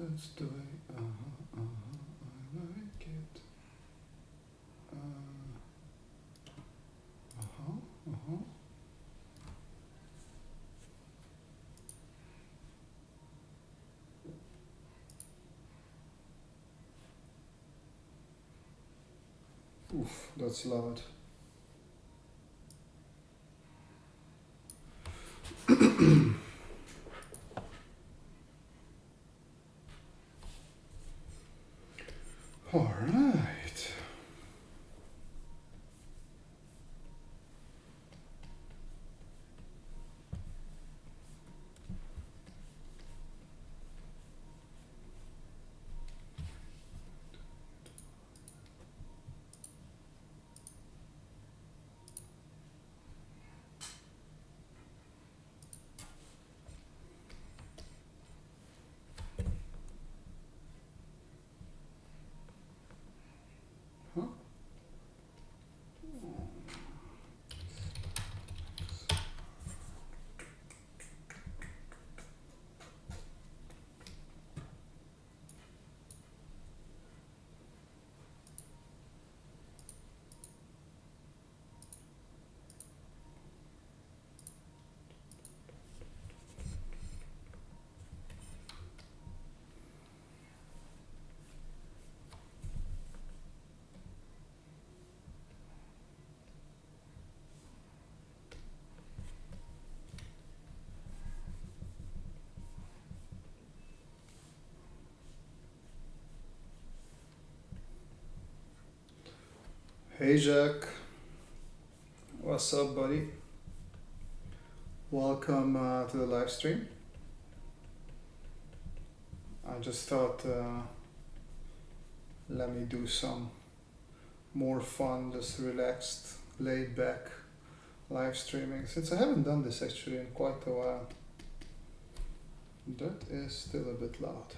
that's the way. I like it. Oof, that's loud. All right. Huh? Hey Jack, what's up, buddy? Welcome to the live stream. I just thought let me do some more fun, just relaxed, laid back live streaming, since I haven't done this actually in quite a while. That is still a bit loud.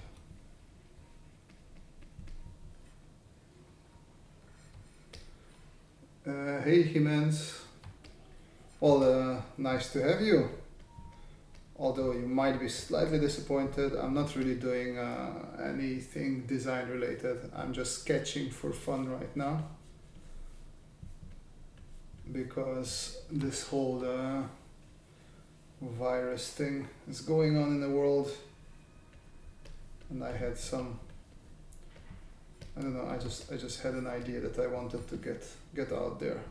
Hey Jimenez, well, nice to have you. Although you might be slightly disappointed, I'm not really doing anything design related. I'm just sketching for fun right now, because this whole virus thing is going on in the world, and I had some, I don't know, I just had an idea that I wanted to get out there.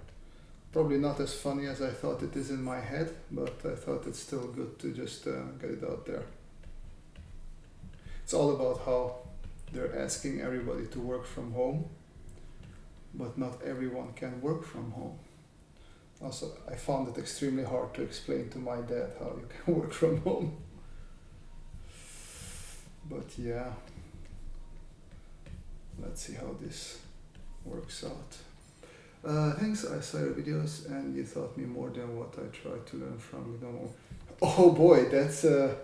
Probably not as funny as I thought it is in my head, but I thought it's still good to just get it out there. It's all about how they're asking everybody to work from home, but not everyone can work from home. Also, I found it extremely hard to explain to my dad how you can work from home. But yeah, let's see how this works out. Thanks, I saw your videos and you taught me more than what I tried to learn from Gnomo. Oh boy, that's a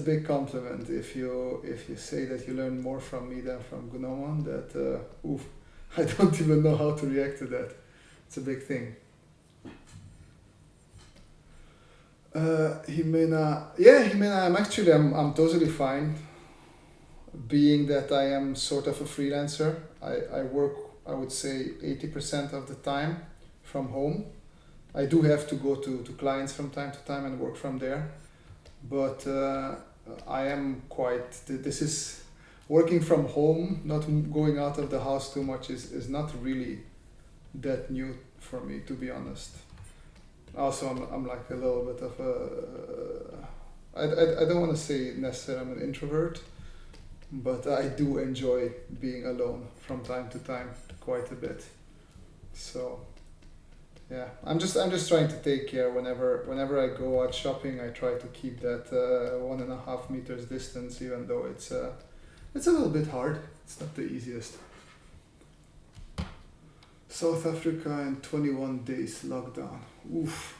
big compliment. If you say that you learn more from me than from Gnomon, that oof, I don't even know how to react to that. It's a big thing. Jimena, I'm totally fine. Being that I am sort of a freelancer, I work, I would say 80% of the time from home. I do have to go to clients from time to time and work from there, but I am quite, this is working from home, not going out of the house too much is not really that new for me, to be honest. Also, I'm like a little bit of a, I don't want to say necessarily I'm an introvert, but I do enjoy being alone from time to time quite a bit. So yeah, I'm just trying to take care. Whenever I go out shopping, I try to keep that 1.5 meters distance, even though it's a little bit hard. It's not the easiest. South Africa and 21 days lockdown. Oof.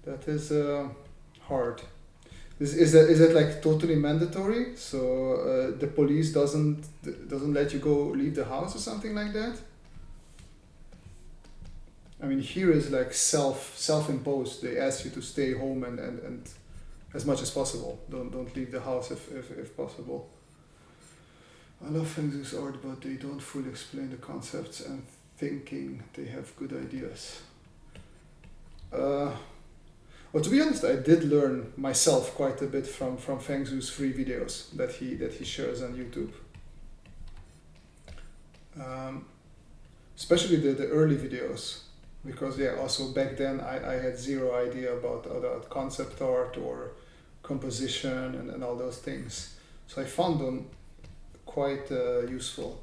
That is hard. Is that like totally mandatory? So the police doesn't let you go leave the house or something like that? I mean, here is like self-imposed. They ask you to stay home and as much as possible. Don't leave the house if possible. I love Feng Shui's art, but they don't fully explain the concepts and thinking they have good ideas. Well, to be honest, I did learn myself quite a bit from Feng Shui's free videos that he shares on YouTube. Especially the early videos, because yeah, also back then I had zero idea about concept art or composition and all those things. So I found them quite useful.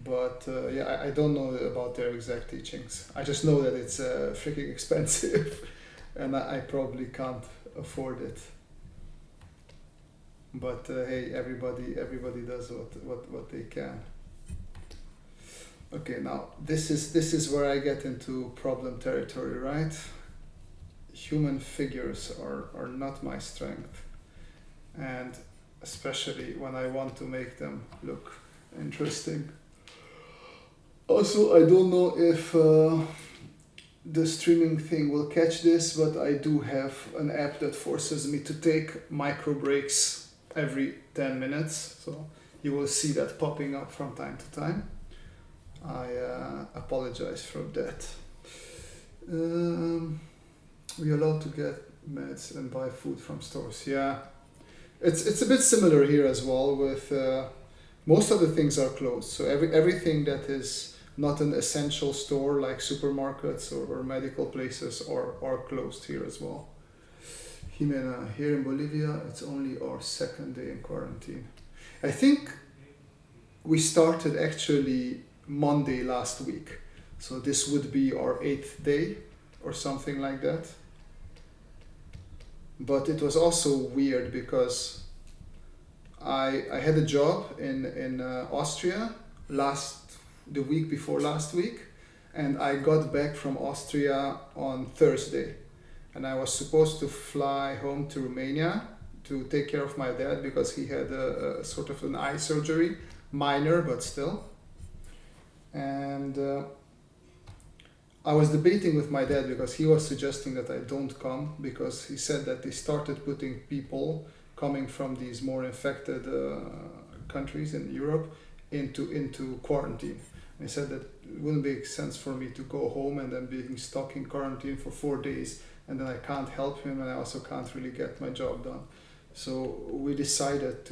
But yeah, I don't know about their exact teachings. I just know that it's freaking expensive and I probably can't afford it. But hey, everybody does what they can. Okay, now this is where I get into problem territory, right? Human figures are not my strength, and especially when I want to make them look interesting. Also, I don't know if the streaming thing will catch this, but I do have an app that forces me to take micro breaks every 10 minutes, so you will see that popping up from time to time. I apologize for that. We're allowed to get meds and buy food from stores. Yeah, it's a bit similar here as well. With most of the things are closed, so everything that is not an essential store like supermarkets or medical places are closed here as well. Jimena, here in Bolivia, it's only our second day in quarantine. I think we started actually Monday last week, so this would be our 8th day or something like that. But it was also weird because I had a job in Austria the week before last week, and I got back from Austria on Thursday, and I was supposed to fly home to Romania to take care of my dad because he had a sort of an eye surgery, minor but still. And I was debating with my dad because he was suggesting that I don't come because he said that they started putting people coming from these more infected countries in Europe into quarantine. And he said that it wouldn't make sense for me to go home and then being stuck in quarantine for 4 days, and then I can't help him and I also can't really get my job done. So we decided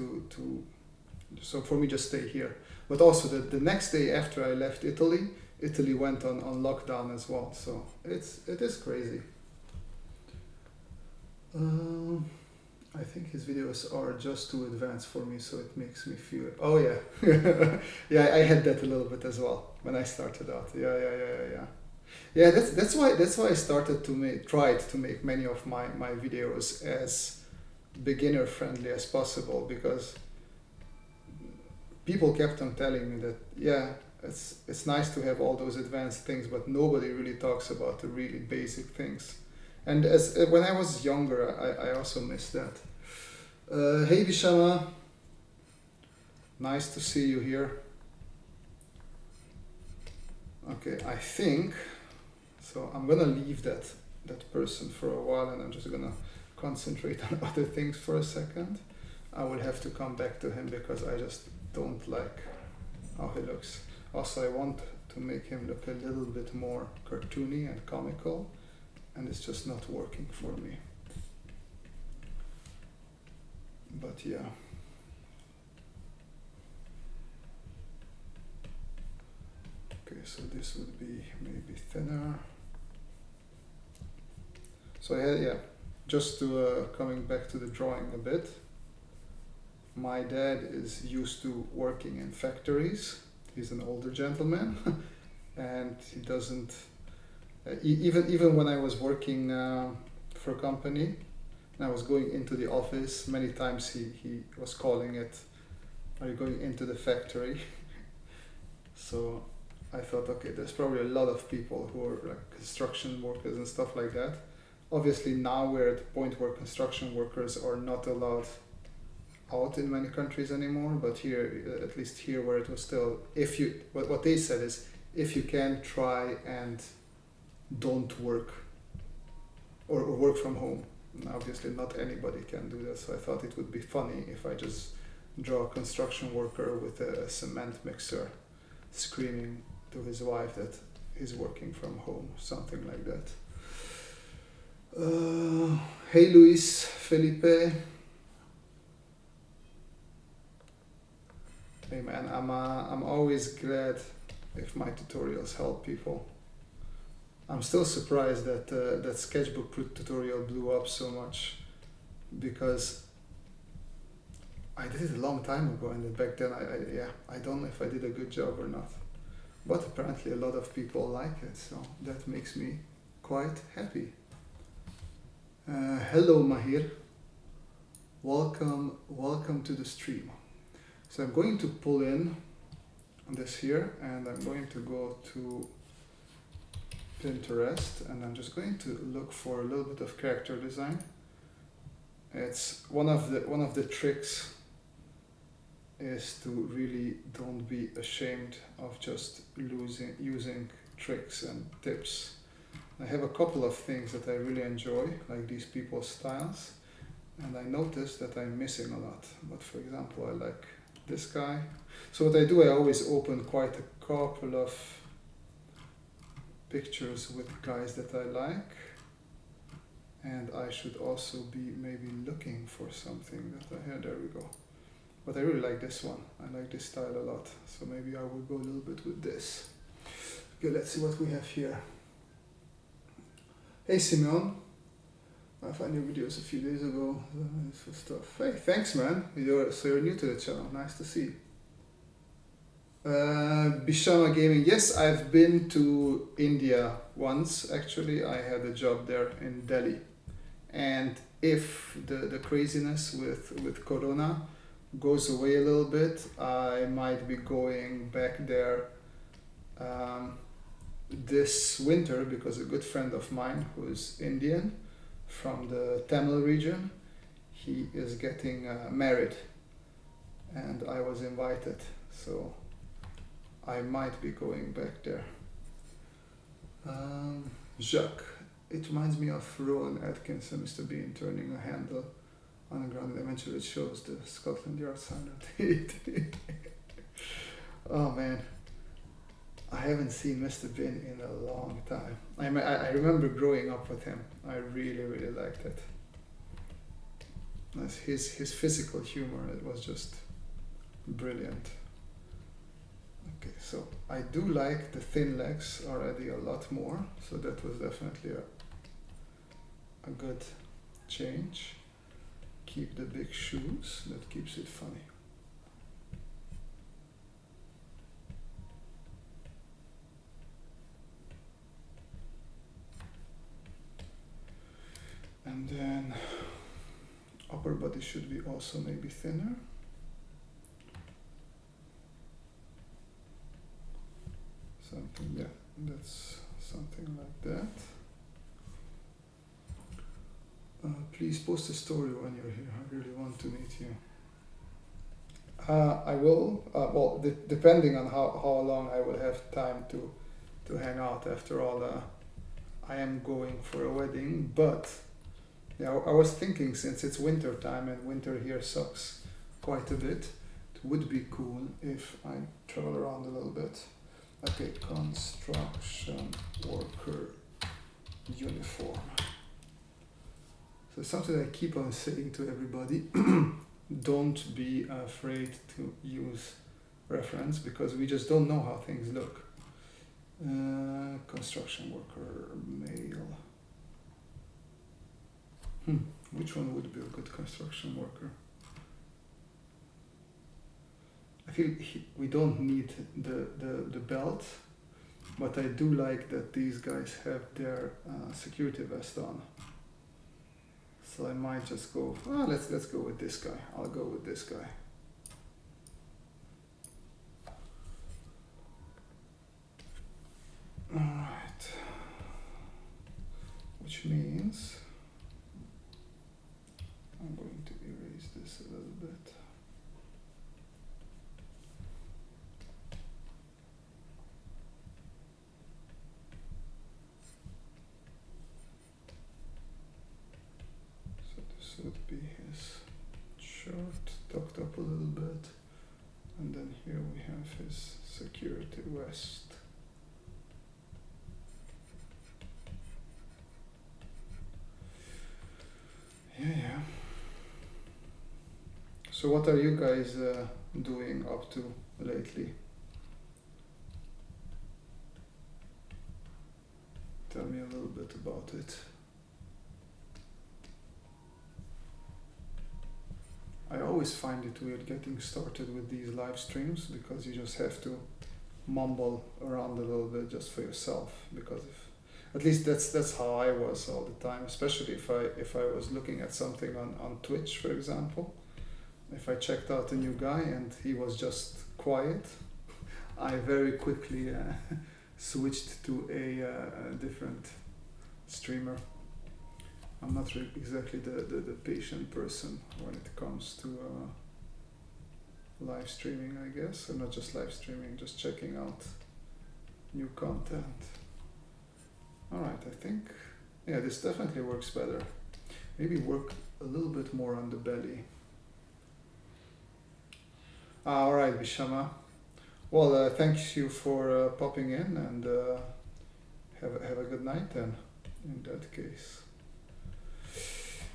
so for me just stay here. But also the next day after I left Italy went on lockdown as well. So it is crazy. I think his videos are just too advanced for me, so it makes me feel. Oh yeah, yeah. I had that a little bit as well when I started out. Yeah. Yeah, that's why I started to tried to make many of my videos as beginner friendly as possible, because people kept on telling me that yeah, it's nice to have all those advanced things, but nobody really talks about the really basic things. And when I was younger, I also missed that. Hey Vishama, nice to see you here. Okay, I think so. I'm gonna leave that person for a while, and I'm just gonna concentrate on other things for a second. I will have to come back to him because I just don't like how he looks. Also, I want to make him look a little bit more cartoony and comical, and it's just not working for me. But yeah. Okay, so this would be maybe thinner. So yeah, just to coming back to the drawing a bit. My dad is used to working in factories. He's an older gentleman, and he doesn't. Even when I was working for a company, and I was going into the office, many times he was calling it, "Are you going into the factory?" So I thought, okay, there's probably a lot of people who are like construction workers and stuff like that. Obviously now we're at the point where construction workers are not allowed out in many countries anymore, but here, at least here where it was still, what they said is, if you can, try and don't work or work from home. And obviously not anybody can do that, so I thought it would be funny if I just draw a construction worker with a cement mixer screaming to his wife that he's working from home, something like that. Hey Luis, Felipe. Hey man, I'm always glad if my tutorials help people. I'm still surprised that that Sketchbook tutorial blew up so much, because I did it a long time ago, and back then I don't know if I did a good job or not. But apparently a lot of people like it, so that makes me quite happy. Hello Mahir, welcome to the stream. So I'm going to pull in this here, and I'm going to go to Pinterest, and I'm just going to look for a little bit of character design. It's one of the tricks is to really don't be ashamed of just using tricks and tips. I have a couple of things that I really enjoy, like these people's styles, and I notice that I'm missing a lot. But for example, I like this guy. So what I do, I always open quite a couple of pictures with guys that I like, and I should also be maybe looking for something that I had. There we go. But I really like this one. I like this style a lot, so maybe I will go a little bit with this. Okay, let's see what we have here. Hey Simeon, I found your videos a few days ago. For stuff. Hey, thanks man. You're new to the channel. Nice to see. Bishama Gaming. Yes, I've been to India once. Actually, I had a job there in Delhi, and if the craziness with Corona goes away a little bit, I might be going back there this winter, because a good friend of mine who is Indian from the Tamil region, he is getting married, and I was invited, so I might be going back there. Jacques, it reminds me of Rowan Atkinson, Mr. Bean turning a handle on the ground, and eventually it shows the Scotland Yard sign. Oh man, I haven't seen Mr. Bean in a long time. I remember growing up with him. I really liked it. His physical humor, it was just brilliant. Okay, so I do like the thin legs already a lot more, so that was definitely a good change. Keep the big shoes, that keeps it funny. And then upper body should be also maybe thinner. Something, yeah, that's something like that. Please post a story when you're here. I really want to meet you. I will, well, depending on how long I will have time to hang out. After all, I am going for a wedding, but yeah, I was thinking, since it's winter time and winter here sucks quite a bit, it would be cool if I travel around a little bit. Okay, construction worker uniform. So something I keep on saying to everybody, don't be afraid to use reference, because we just don't know how things look. Construction worker, male. Which one would be a good construction worker? I feel we don't need the belt, but I do like that these guys have their security vest on. So I might just go, let's go with this guy. I'll go with this guy. Alright. Which means I'm going to erase this a little bit. shirt tucked up a little bit, and then here we have his security vest. Yeah. So what are you guys doing up to lately? Tell me a little bit about it. I always find it weird getting started with these live streams because you just have to mumble around a little bit just for yourself, because at least that's how I was all the time, especially if I was looking at something on Twitch, for example. If I checked out a new guy and he was just quiet, I very quickly switched to a different streamer. I'm not exactly the patient person when it comes to live streaming, I guess. Or not just live streaming, just checking out new content. Alright, I think, yeah, this definitely works better. Maybe work a little bit more on the belly. Alright, Bishama. Well, thanks you for popping in, and have a good night then, in that case.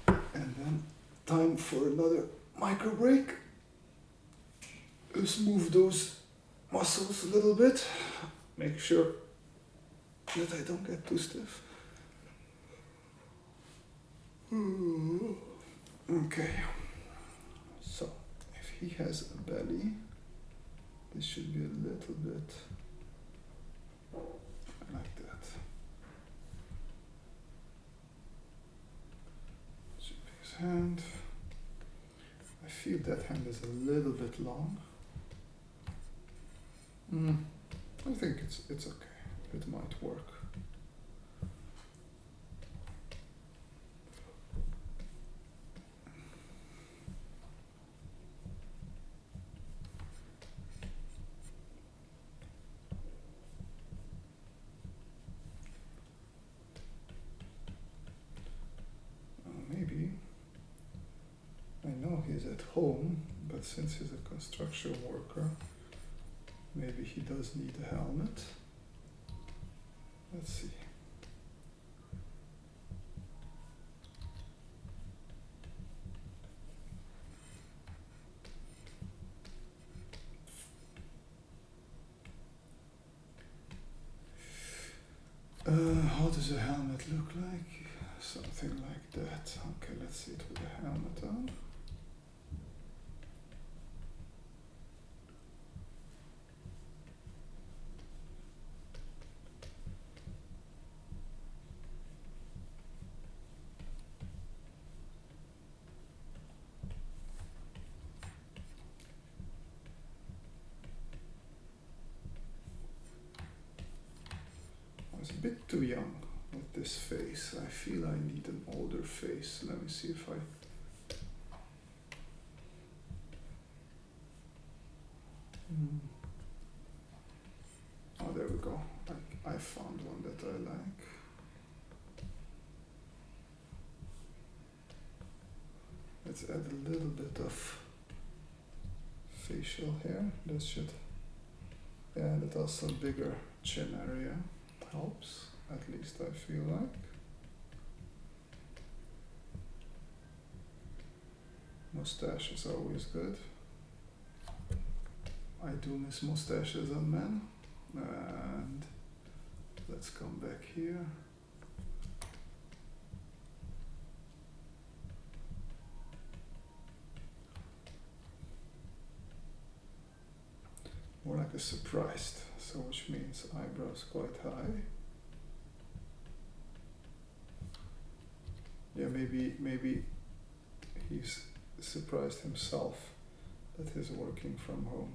And then time for another micro break. Let's move those muscles a little bit. Make sure that I don't get too stiff. Okay. So, if he has a belly, this should be a little bit like that. His hand. I feel that hand is a little bit long. I think it's okay. It might work. Maybe. I know he's at home, but since he's a construction worker, maybe he does need a helmet. Let's see. How does a helmet look like? Something like that. Okay, let's see it with a helmet on. I was a bit too young with this face. I feel I need an older face. Let me see if I... Oh, there we go. I found one that I like. Let's add a little bit of facial hair. That should... Yeah, that also bigger chin area helps. At least I feel like. Mustache is always good. I do miss mustaches on men. And let's come back here. More like a surprised, so which means eyebrows quite high. Yeah, maybe he's surprised himself that he's working from home.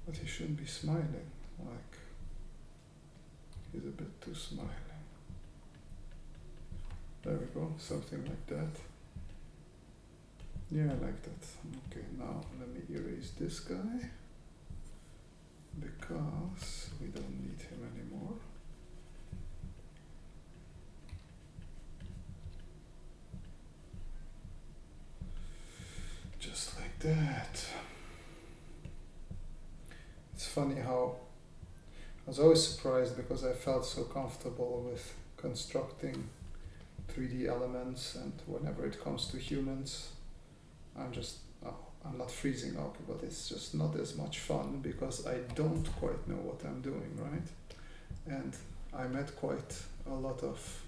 But he shouldn't be smiling, like he's a bit too smiling. There we go, something like that. Yeah, I like that. Okay, now let me erase this guy because we don't need him anymore. that. It's funny how I was always surprised because I felt so comfortable with constructing 3D elements, and whenever it comes to humans, I'm not freezing up, but it's just not as much fun because I don't quite know what I'm doing, right? And I met quite a lot of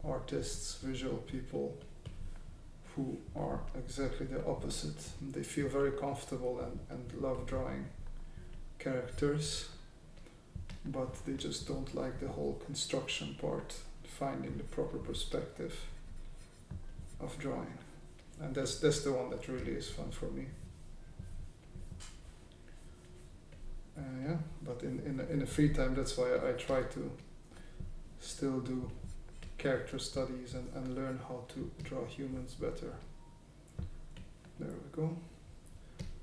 artists, visual people who are exactly the opposite. They feel very comfortable and love drawing characters, but they just don't like the whole construction part, finding the proper perspective of drawing. And that's the one that really is fun for me. Yeah, but in the free time, that's why I try to still do character studies and learn how to draw humans better. There we go.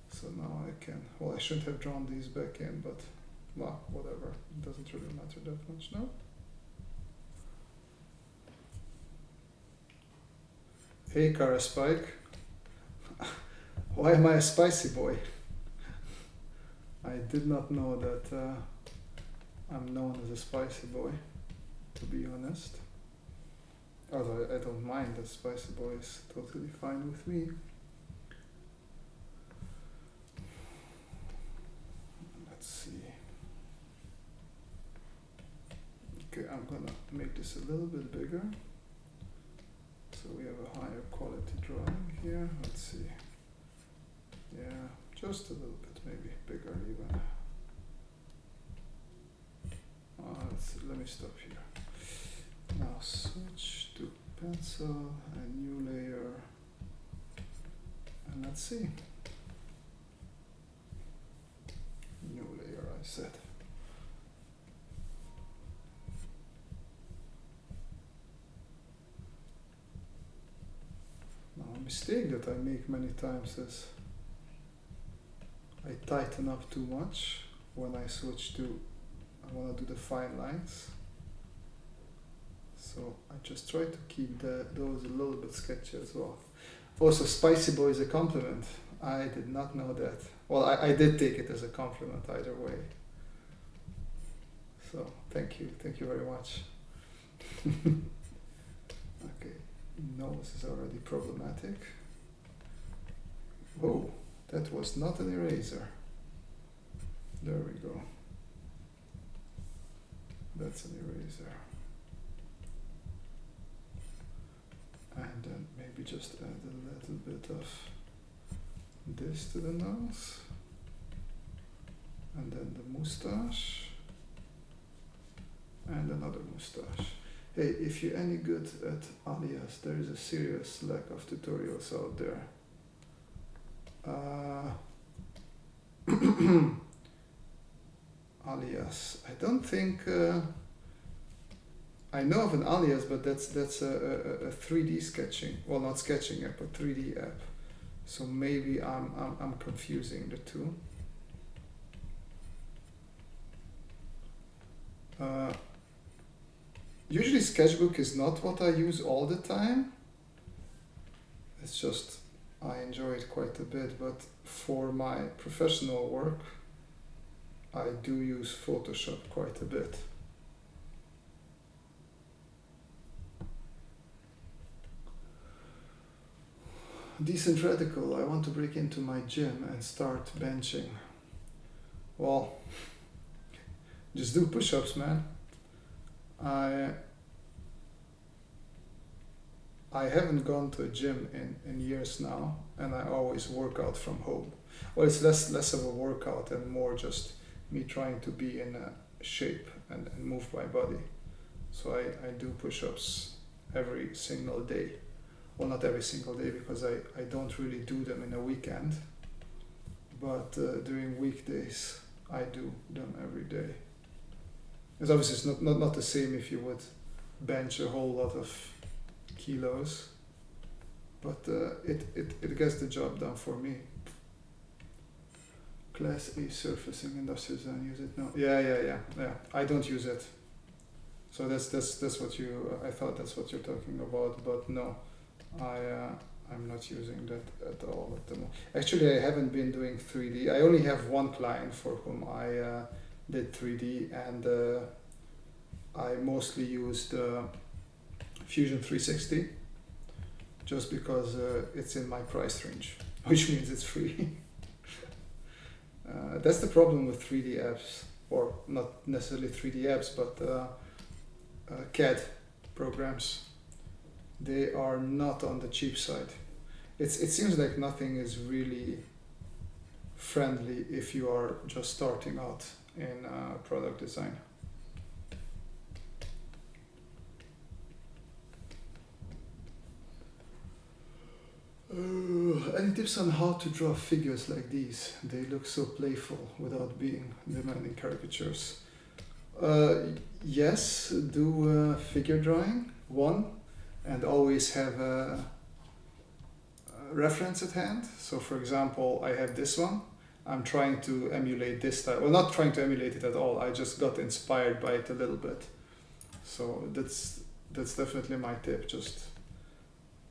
So now I can, well, I shouldn't have drawn these back in, but well, whatever, it doesn't really matter that much now. Hey Cara Spike, why am I a spicy boy? I did not know that I'm known as a spicy boy, to be honest. Although I don't mind, that spicy boy is totally fine with me. Let's see. Okay, I'm gonna make this a little bit bigger. So we have a higher quality drawing here. Let's see. Yeah, just a little bit, maybe bigger even. Let me stop here. Now switch to pencil, a new layer, and let's see. New layer, I said. Now a mistake that I make many times is I tighten up too much when I switch to, I want to do the fine lines. So I just try to keep those a little bit sketchy as well. Also, spicy boy is a compliment. I did not know that. Well, I did take it as a compliment either way. So thank you very much. Okay, nose is already problematic. Whoa, that was not an eraser. There we go. That's an eraser. And then maybe just add a little bit of this to the nose. And then the mustache. And another mustache. Hey, if you're any good at alias, there is a serious lack of tutorials out there. Alias. I don't think I know of an alias, but that's a 3D sketching. Well, not sketching app, but 3D app. So maybe I'm confusing the two. Usually Sketchbook is not what I use all the time. It's just I enjoy it quite a bit, but for my professional work, I do use Photoshop quite a bit. Decent radical, I want to break into my gym and start benching. Well, just do push-ups, man. I haven't gone to a gym in years now, and I always work out from home. Well, it's less of a workout and more just me trying to be in a shape and move my body. So I do push-ups every single day. Well, not every single day because I don't really do them in a weekend, but during weekdays I do them every day. Because obviously it's not the same if you would bench a whole lot of kilos, but it gets the job done for me. Class A surfacing industrial design, use it now? Yeah. I don't use it. So that's what you. I thought that's what you're talking about, but no, I'm not using that at all at the moment. Actually, I haven't been doing 3D. I only have one client for whom I did 3D, and I mostly used Fusion 360 just because it's in my price range, which means it's free. That's the problem with 3D apps, or not necessarily 3D apps, but CAD programs. They are not on the cheap side. It seems like nothing is really friendly if you are just starting out in product design. Any tips on how to draw figures like these? They look so playful without being demanding caricatures. Yes, do figure drawing, one, and always have a reference at hand. So for example, I have this one. I'm trying to emulate this style. Well, not trying to emulate it at all. I just got inspired by it a little bit. So that's definitely my tip. Just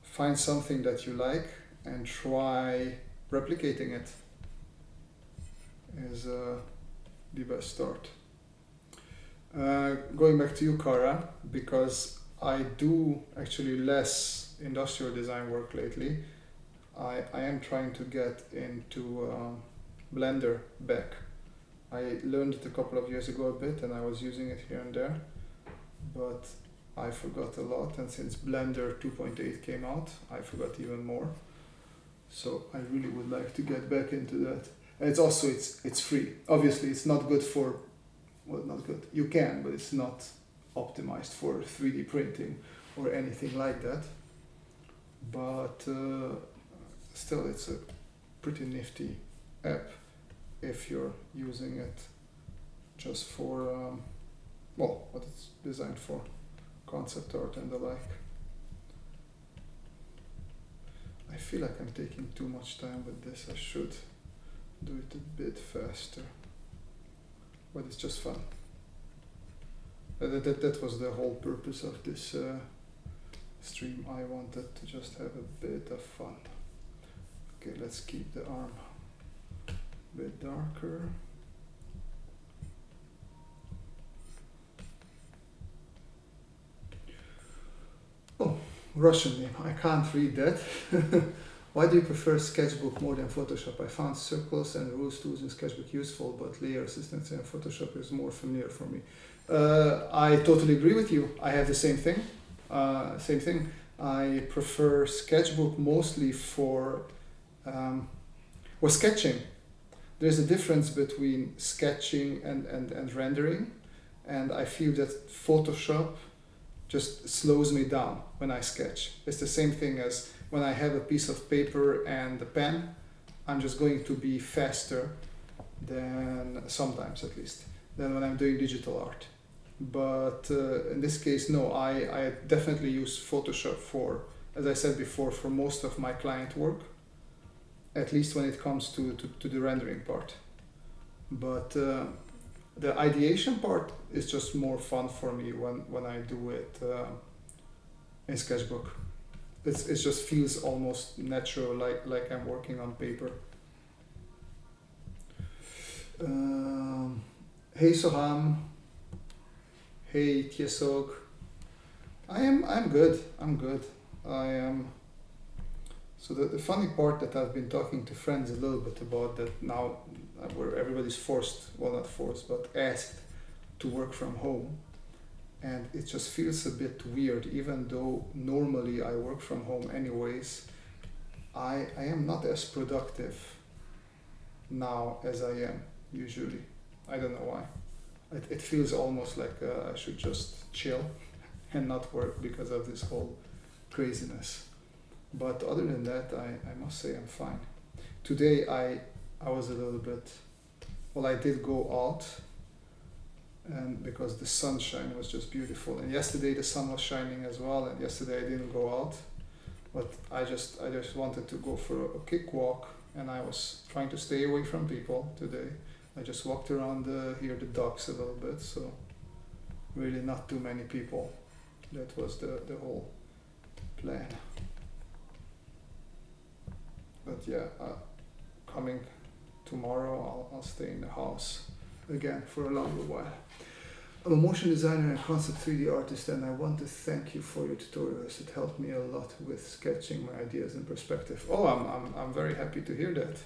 find something that you like and try replicating it is the best start. Going back to you, Cara, because I do actually less industrial design work lately. I am trying to get into Blender back. I learned it a couple of years ago a bit, and I was using it here and there, but I forgot a lot, and since Blender 2.8 came out, I forgot even more. So I really would like to get back into that. And it's also, it's free. Obviously, it's not good for, well, not good. You can, but it's not optimized for 3D printing or anything like that. But still, it's a pretty nifty app if you're using it just for, well, what it's designed for, concept art and the like. I feel like I'm taking too much time with this. I should do it a bit faster, but it's just fun. That was the whole purpose of this stream. I wanted to just have a bit of fun. Okay, let's keep the arm a bit darker. Oh, Russian name, I can't read that. Why do you prefer Sketchbook more than Photoshop? I found circles and rules tools in Sketchbook useful, but layer assistance in Photoshop is more familiar for me. I totally agree with you. I have the same thing. I prefer Sketchbook mostly for sketching. There's a difference between sketching and rendering, and I feel that Photoshop just slows me down when I sketch. It's the same thing as when I have a piece of paper and a pen. I'm just going to be faster than, sometimes at least, than when I'm doing digital art. But in this case, no, I definitely use Photoshop for, as I said before, for most of my client work, at least when it comes to the rendering part. But the ideation part is just more fun for me when I do it in Sketchbook. It just feels almost natural, like I'm working on paper. Hey Soham. Hey Tiesog. I'm good. I am. So the funny part that I've been talking to friends a little bit about that now, where everybody's forced, well not forced, but asked to work from home. And it just feels a bit weird, even though normally I work from home anyways. I am not as productive now as I am usually. I don't know why. It feels almost like I should just chill and not work because of this whole craziness. But other than that, I must say I'm fine. Today I was a little bit, well, I did go out, and because the sunshine was just beautiful. And yesterday the sun was shining as well, and yesterday I didn't go out. But I just wanted to go for a quick walk, and I was trying to stay away from people today. I just walked around here the docks a little bit, so really not too many people. That was the whole plan. but yeah, coming tomorrow, I'll stay in the house again for a longer while. I'm a motion designer and concept 3D artist, and I want to thank you for your tutorials. It helped me a lot with sketching my ideas in perspective. Oh, I'm very happy to hear that.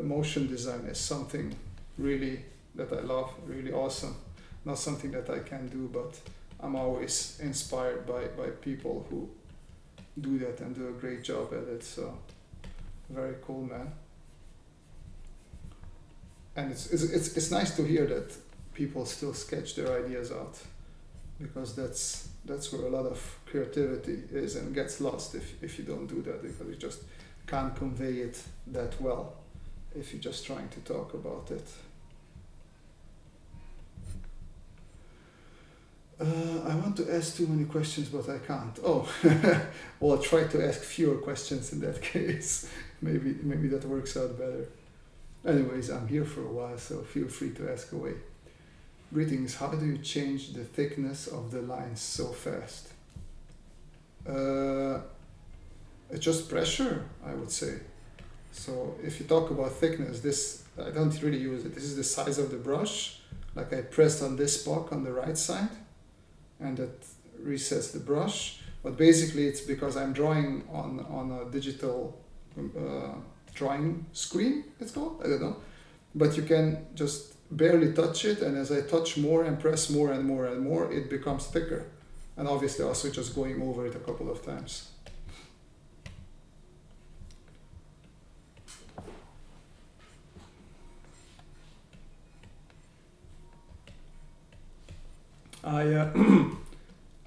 Motion design is something really that I love, really awesome. Not something that I can do, but I'm always inspired by people who do that and do a great job at it. So very cool, man. And it's nice to hear that people still sketch their ideas out, because that's where a lot of creativity is and gets lost if you don't do that, because you just can't convey it that well if you're just trying to talk about it. I want to ask too many questions, but I can't. Oh, well, I'll try to ask fewer questions in that case. Maybe that works out better. Anyways, I'm here for a while, so feel free to ask away. Greetings, how do you change the thickness of the lines so fast? It's just pressure, I would say. So if you talk about thickness, this, I don't really use it. This is the size of the brush. Like I pressed on this spot on the right side, and that resets the brush. But basically it's because I'm drawing on a digital drawing screen, it's called, I don't know. But you can just barely touch it, and as I touch more and press more and more and more, it becomes thicker. And obviously also just going over it a couple of times.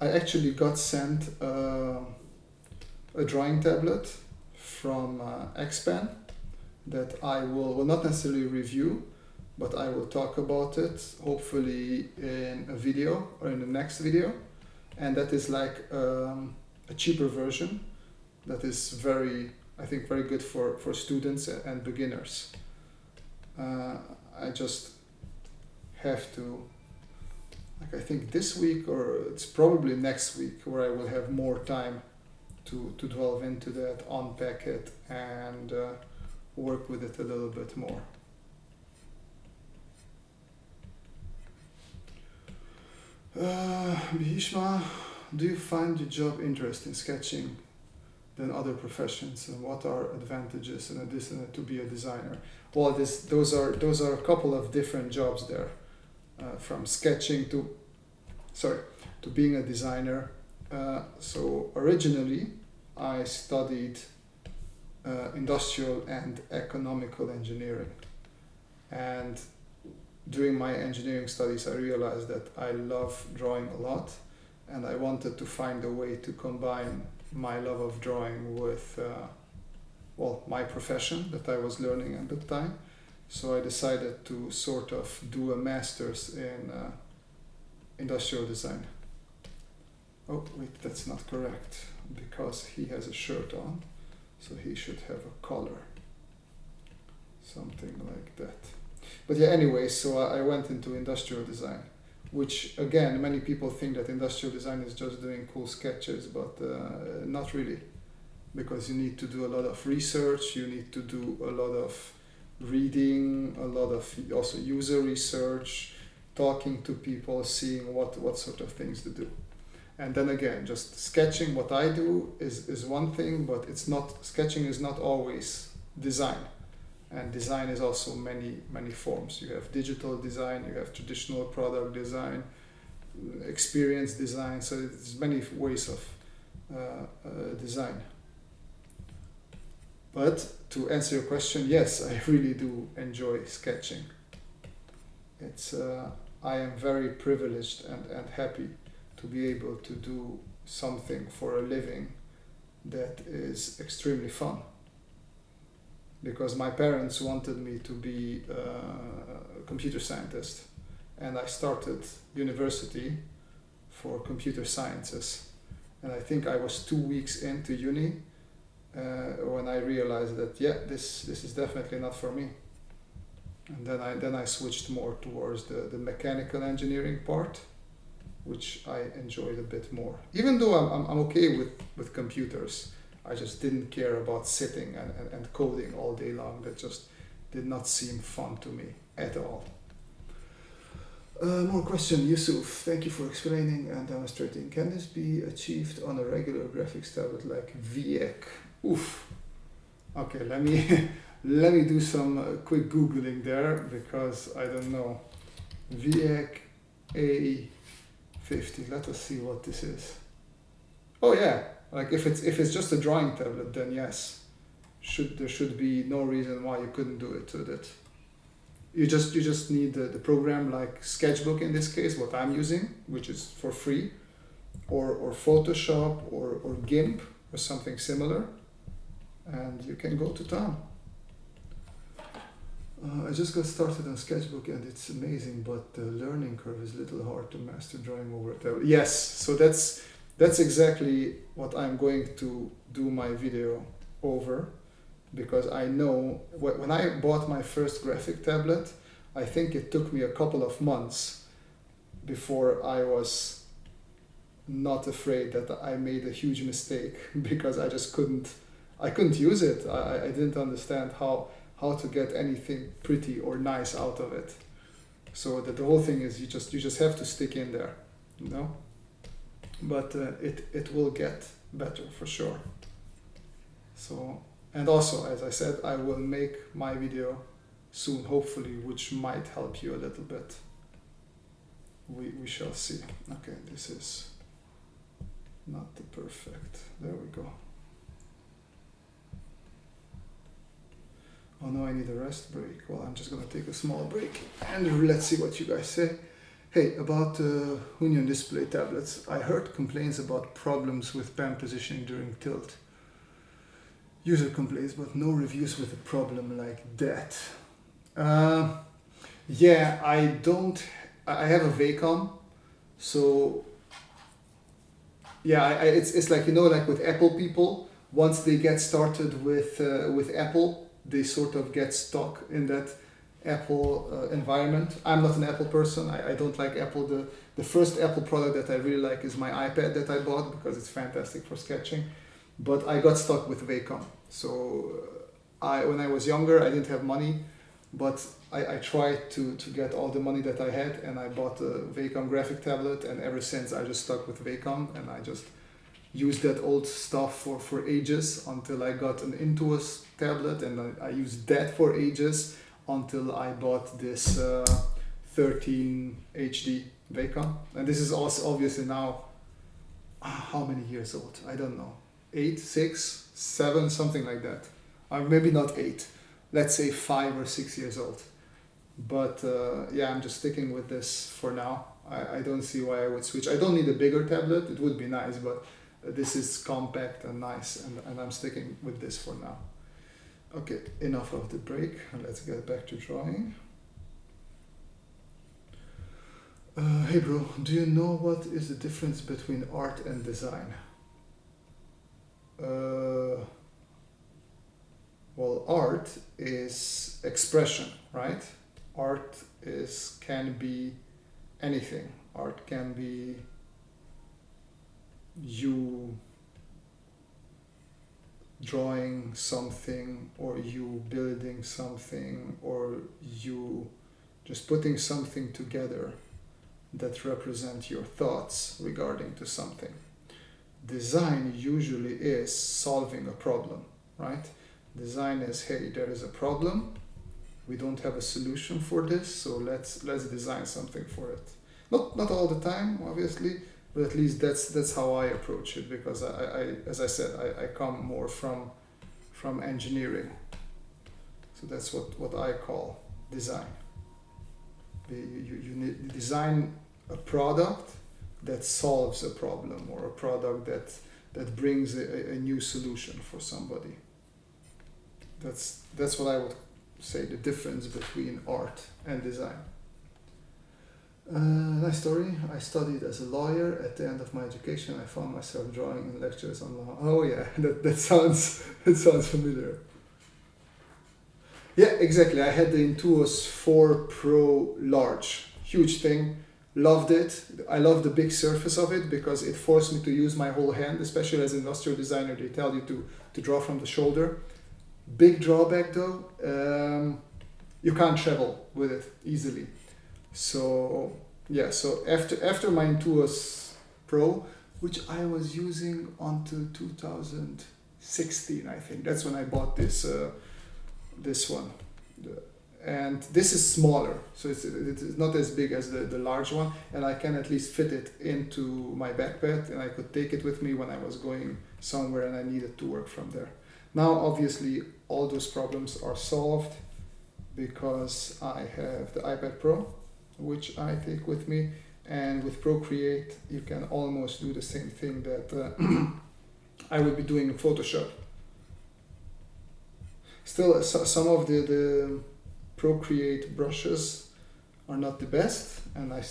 I actually got sent a drawing tablet from Xpan that I will not necessarily review, but I will talk about it hopefully in a video or in the next video. And that is like a cheaper version that is I think very good for students and beginners. I just have to, like, I think this week, or it's probably next week, where I will have more time to delve into that, unpack it, and work with it a little bit more. Bhishma, do you find your job interesting, sketching, than other professions, and what are advantages in addition to be a designer? Well, those are a couple of different jobs there, from sketching to being a designer. So originally I studied industrial and economical engineering, and during my engineering studies I realized that I love drawing a lot, and I wanted to find a way to combine my love of drawing with my profession that I was learning at the time. So I decided to sort of do a master's in industrial design. Oh wait, that's not correct, because he has a shirt on, so he should have a collar, something like that. But yeah, anyway, so I went into industrial design, which again, many people think that industrial design is just doing cool sketches, but not really, because you need to do a lot of research, you need to do a lot of reading, a lot of also user research, talking to people, seeing what sort of things to do. And then again, just sketching, what I do is one thing, but sketching is not always design. And design is also many forms. You have digital design, you have traditional product design, experience design, so there's many ways of design. But to answer your question, yes, I really do enjoy sketching. I am very privileged and happy to be able to do something for a living that is extremely fun. Because my parents wanted me to be a computer scientist, and I started university for computer sciences. And I think I was 2 weeks into uni when I realized that, yeah, this is definitely not for me. And then I switched more towards the mechanical engineering part, which I enjoyed a bit more. Even though I'm okay with computers, I just didn't care about sitting and coding all day long. That just did not seem fun to me at all. More question, Yusuf. Thank you for explaining and demonstrating. Can this be achieved on a regular graphics tablet like VEC? Oof. Okay, let me let me do some quick googling there, because I don't know. VEC A50. Let us see what this is. Oh yeah, like if it's just a drawing tablet, then yes, there should be no reason why you couldn't do it with it. You just need the program like Sketchbook in this case, what I'm using, which is for free, or Photoshop or GIMP or something similar, and you can go to town. I just got started on Sketchbook and it's amazing, but the learning curve is a little hard to master drawing over a tablet. Yes, so that's exactly what I'm going to do my video over, because I know when I bought my first graphic tablet, I think it took me a couple of months before I was not afraid that I made a huge mistake, because I just couldn't use it. I didn't understand how to get anything pretty or nice out of it. So the whole thing is you just have to stick in there, you know. But it will get better for sure. So, and also, as I said, I will make my video soon, hopefully, which might help you a little bit. We shall see. Okay, this is not the perfect. There we go. Oh no, I need a rest break. Well, I'm just gonna take a small break and let's see what you guys say. Hey, about Union display tablets, I heard complaints about problems with pen positioning during tilt. User complaints, but no reviews with a problem like that. Yeah, I have a Wacom, so yeah, it's like, you know, like with Apple people, once they get started with Apple, they sort of get stuck in that Apple environment. I'm not an Apple person. I don't like Apple. The first Apple product that I really like is my iPad that I bought, because it's fantastic for sketching. But I got stuck with Wacom. So when I was younger, I didn't have money, but I tried to get all the money that I had, and I bought a Wacom graphic tablet, and ever since I just stuck with Wacom, and I just used that old stuff for ages until I got an Intuos tablet, and I used that for ages until I bought this 13 HD Wacom. And this is also obviously now, how many years old? I don't know. 8, 6, 7, something like that. Or maybe not 8. Let's say 5 or 6 years old. But yeah, I'm just sticking with this for now. I don't see why I would switch. I don't need a bigger tablet. It would be nice, but this is compact and nice, and I'm sticking with this for now. Okay, enough of the break. Let's get back to drawing. Hey bro, do you know what is the difference between art and design? Well, art is expression, right? Art can be anything. Art can be you drawing something, or you building something, or you just putting something together that represent your thoughts regarding to something. Design usually is solving a problem, right? Design is, hey, there is a problem, we don't have a solution for this, so let's design something for it. Not all the time, obviously, but at least that's how I approach it, because I as I said, I come more from engineering. So that's what I call design. You need to design a product that solves a problem, or a product that brings a new solution for somebody. That's what I would say the difference between art and design. Nice story. I studied as a lawyer. At the end of my education, I found myself drawing in lectures on law. Oh yeah, that sounds familiar. Yeah, exactly. I had the Intuos 4 Pro Large, huge thing. Loved it. I love the big surface of it because it forced me to use my whole hand, especially as an industrial designer. They tell you to draw from the shoulder. Big drawback though, you can't travel with it easily. So yeah, so after my Intuos Pro, which I was using until 2016, I think. That's when I bought this one. And this is smaller, so it's not as big as the large one, and I can at least fit it into my backpack, and I could take it with me when I was going somewhere and I needed to work from there. Now, obviously, all those problems are solved because I have the iPad Pro, which I take with me, and with Procreate, you can almost do the same thing that I would be doing in Photoshop. Still, some of the Procreate brushes are not the best, and I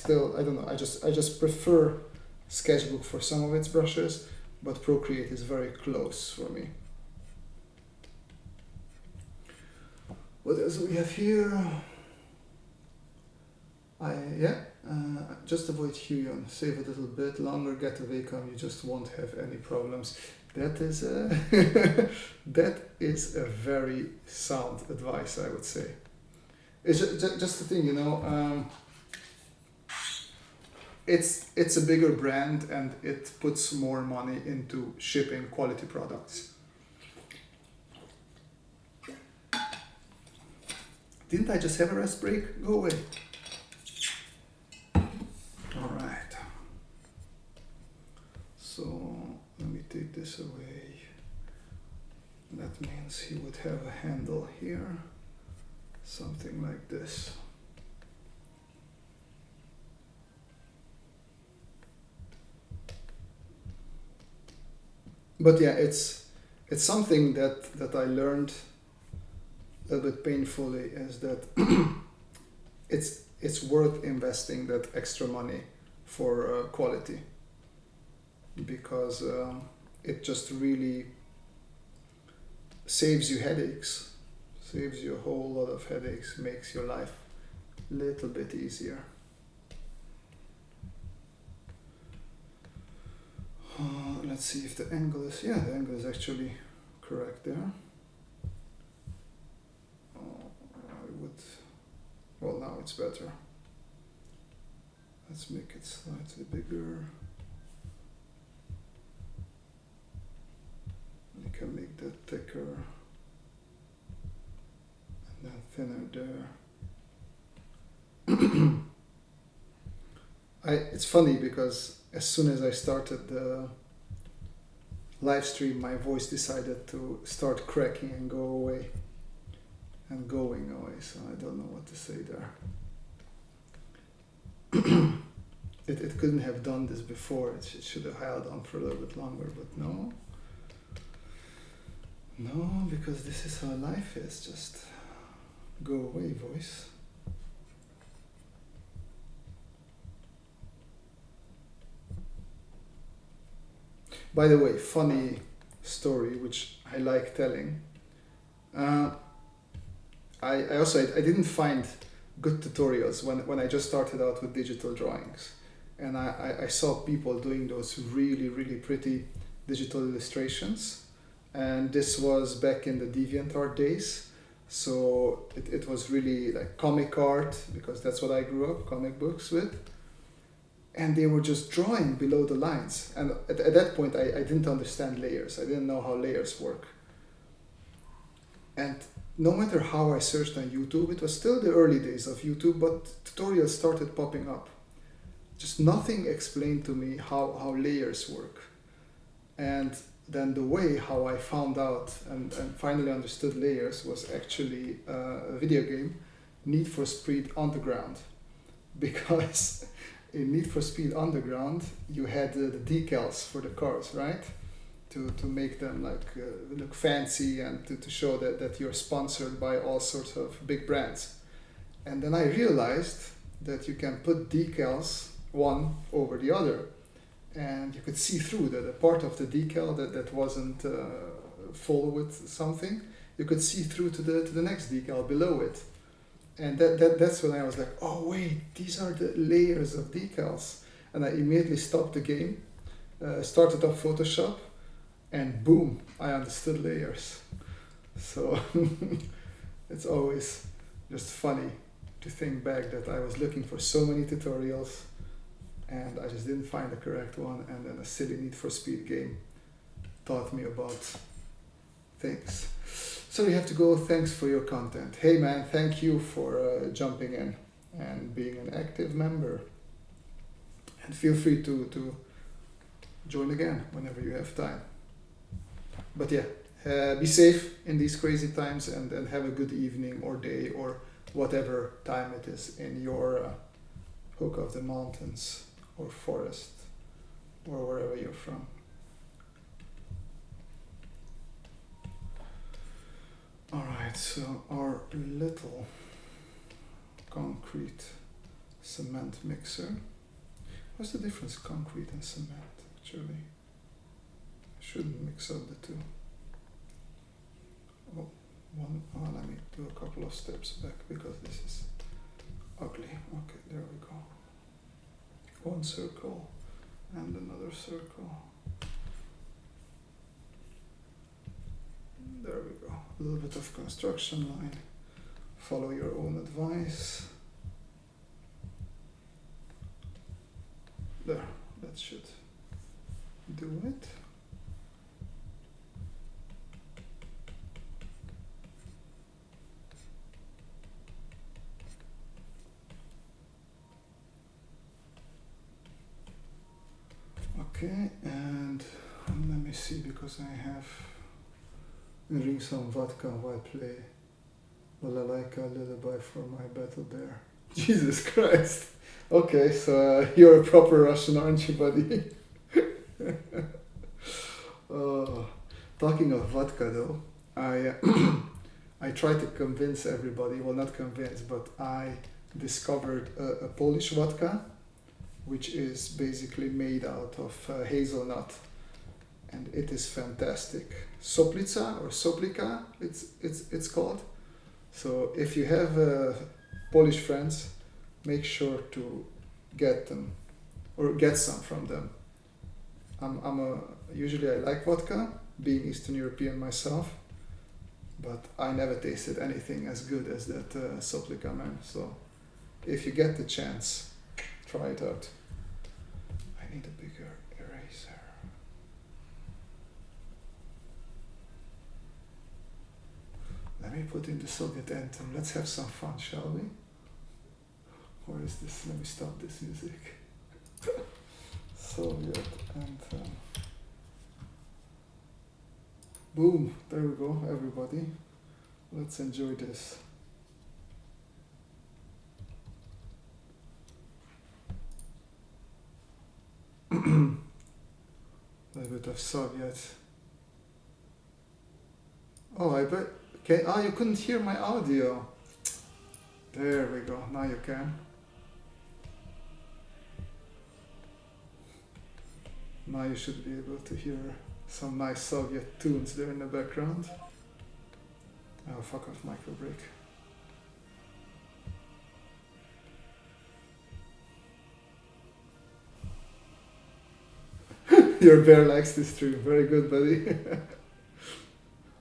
don't know, I just prefer Sketchbook for some of its brushes, but Procreate is very close for me. What else do we have here? Just avoid Huion, save a little bit longer, get a Wacom, you just won't have any problems. That is that is a very sound advice, I would say. It's just the thing, you know. It's a bigger brand and it puts more money into shipping quality products. Didn't I just have a rest break? Go away. All right. So let me take this away. That means he would have a handle here. Something like this. But yeah, it's something that I learned a little bit painfully, is that it's worth investing that extra money for quality, because it just really saves you headaches. Saves you a whole lot of headaches, makes your life a little bit easier. Let's see if the angle is, the angle is actually correct there. Well, now it's better. Let's make it slightly bigger. You can make that thicker. And then thinner there. It's funny because as soon as I started the live stream, my voice decided to start cracking and go away. And going away, so I don't know what to say there. It couldn't have done this before. It should have held on for a little bit longer, but no. No, because this is how life is. Just go away, voice. By the way, funny story which I like telling. I didn't find good tutorials when I just started out with digital drawings, and I saw people doing those really, really pretty digital illustrations, and this was back in the DeviantArt days, so it was really like comic art, because that's what I grew up, comic books with, and they were just drawing below the lines, and at that point I didn't understand layers. I didn't know how layers work, and no matter how I searched on YouTube, it was still the early days of YouTube, but tutorials started popping up. Just nothing explained to me how layers work. And then the way how I found out and finally understood layers was actually a video game, Need for Speed Underground. Because in Need for Speed Underground, you had the decals for the cars, right? To make them look fancy and to show that you're sponsored by all sorts of big brands. And then I realized that you can put decals one over the other, and you could see through the part of the decal that wasn't full with something. You could see through to the next decal below it. And that's when I was like, oh wait, these are the layers of decals. And I immediately stopped the game, started up Photoshop, and boom, I understood layers. So it's always just funny to think back that I was looking for so many tutorials and I just didn't find the correct one, and then a silly Need for Speed game taught me about things. So we have to go, thanks for your content. Hey man, thank you for jumping in and being an active member. And feel free to join again whenever you have time. But yeah, be safe in these crazy times, and have a good evening or day or whatever time it is in your hook of the mountains or forest or wherever you're from. Alright, so our little concrete cement mixer. What's the difference, concrete and cement, actually? I shouldn't mix up the two. Let me do a couple of steps back because this is ugly. Okay, there we go. One circle and another circle. There we go. A little bit of construction line. Follow your own advice. There, that should do it. Okay, and let me see, because I have drink some vodka while play Balalaika lullaby for my battle bear. Jesus Christ. Okay, so you're a proper Russian, aren't you, buddy? Talking of vodka though, I try to convince everybody, well not convince, but I discovered a Polish vodka, which is basically made out of hazelnut, and it is fantastic. Soplica or Soplika, it's called. So if you have Polish friends, make sure to get them or get some from them. Usually I like vodka, being Eastern European myself, but I never tasted anything as good as that Soplika, man. So if you get the chance, try it out. I need a bigger eraser. Let me put in the Soviet anthem. Let's have some fun, shall we? Or is this? Let me stop this music. Soviet anthem. Boom! There we go, everybody. Let's enjoy this. A little bit of Soviet. Oh, I bet. Okay. Ah, you couldn't hear my audio. There we go. Now you can. Now you should be able to hear some nice Soviet tunes there in the background. Oh, fuck off, micro break. Your bear likes this stream. Very good, buddy.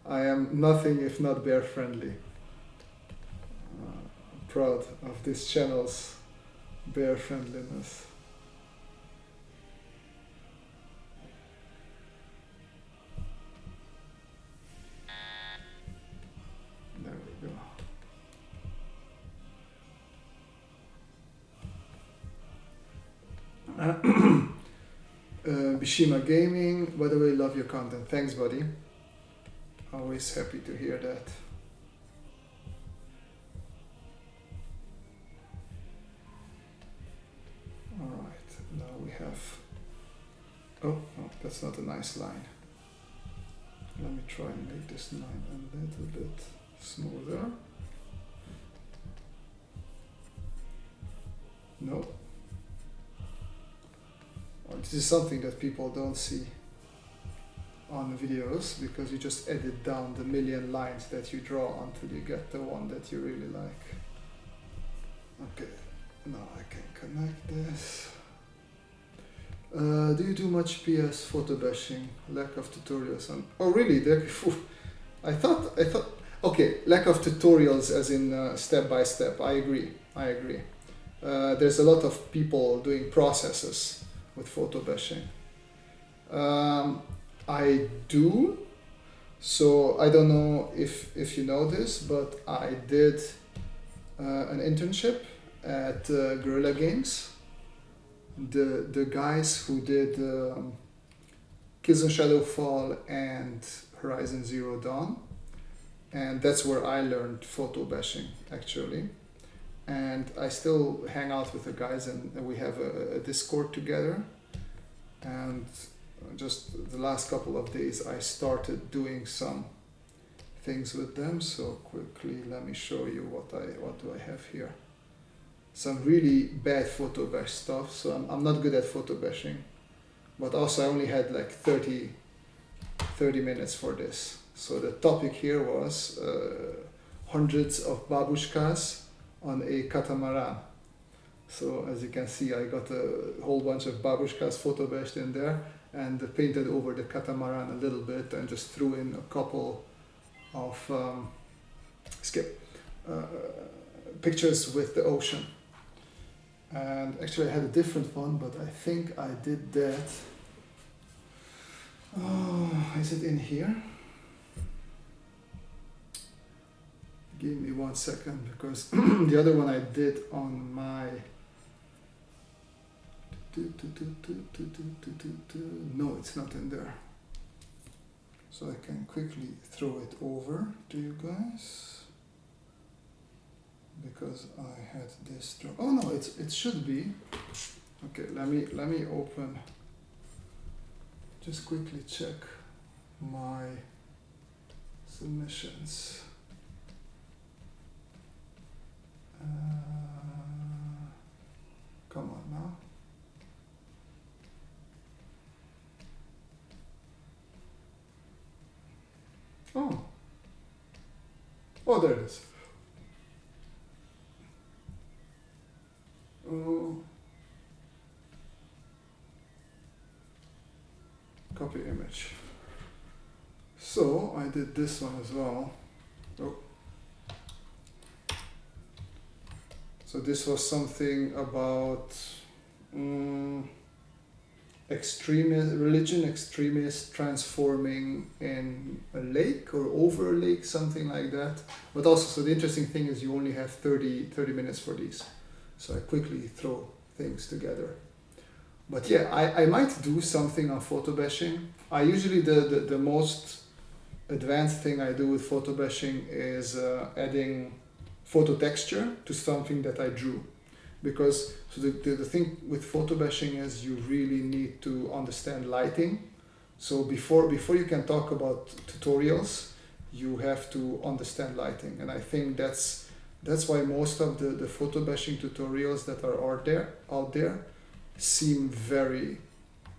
I am nothing if not bear friendly. Proud of this channel's bear friendliness. There we go. Bishima Gaming, by the way, love your content. Thanks, buddy. Always happy to hear that. Alright, now we have... Oh, no, that's not a nice line. Let me try and make this line a little bit smoother. No. Well, this is something that people don't see on videos, because you just edit down the million lines that you draw until you get the one that you really like. Okay, now I can connect this. Do you do much PS photo bashing? Lack of tutorials on. Oh, really? I thought. Okay, lack of tutorials, as in step by step. I agree. There's a lot of people doing processes with photo bashing. I do. So I don't know if you know this, but I did an internship at Guerrilla Games. The guys who did Kills and Shadowfall and Horizon Zero Dawn, and that's where I learned photo bashing actually. And I still hang out with the guys, and we have a Discord together. And just the last couple of days, I started doing some things with them. So quickly, let me show you what do I have here. Some really bad photo bash stuff. So I'm not good at photo bashing, but also I only had like 30 minutes for this. So the topic here was hundreds of babushkas on a catamaran. So as you can see, I got a whole bunch of babushkas photo bashed in there and painted over the catamaran a little bit and just threw in a couple of pictures with the ocean. And actually I had a different one, but I think I did that. Oh, is it in here? Give me 1 second, because the other one I did on my... No, it's not in there. So I can quickly throw it over to you guys. Because I had this... Oh no, it should be. Okay, let me open... Just quickly check my submissions. Come on now. Oh, there it is. Copy image. So I did this one as well. So this was something about religion extremists transforming in a lake or over a lake, something like that. But also, so the interesting thing is you only have 30 minutes for these. So I quickly throw things together. But yeah, I might do something on photo bashing. I usually, the most advanced thing I do with photo bashing is adding photo texture to something that I drew. Because so the thing with photo bashing is you really need to understand lighting. So before you can talk about tutorials, you have to understand lighting. And I think that's why most of the photo bashing tutorials that are out there seem very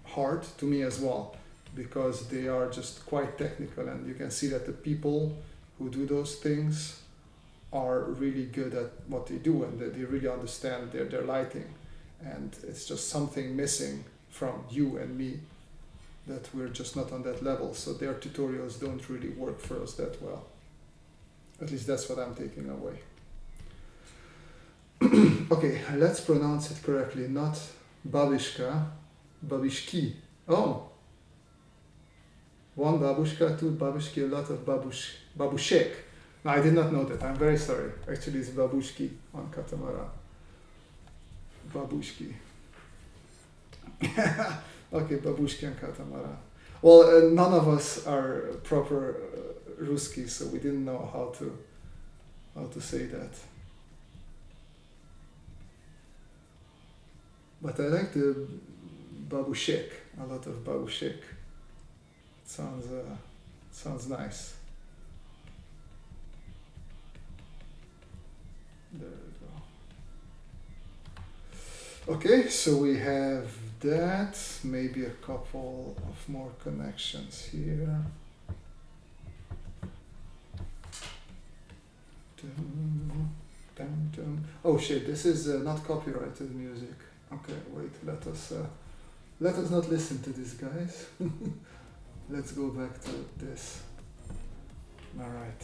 hard to me as well, because they are just quite technical, and you can see that the people who do those things are really good at what they do, and they really understand their lighting, and it's just something missing from you and me, that we're just not on that level. So their tutorials don't really work for us that well. At least that's what I'm taking away. Okay, let's pronounce it correctly. Not babushka, babishki. Oh, one babushka, two babushki, a lot of babushek. No, I did not know that. I'm very sorry. Actually, it's babushki on catamaran. Babushki. Okay, babushki on catamaran. Well, none of us are proper Ruski, so we didn't know how to say that. But I like the babushek, a lot of babushek. It sounds nice. There we go. Okay, so we have that. Maybe a couple of more connections here. Oh shit, this is not copyrighted music. Okay, wait, let us not listen to this, guys. Let's go back to this. Alright.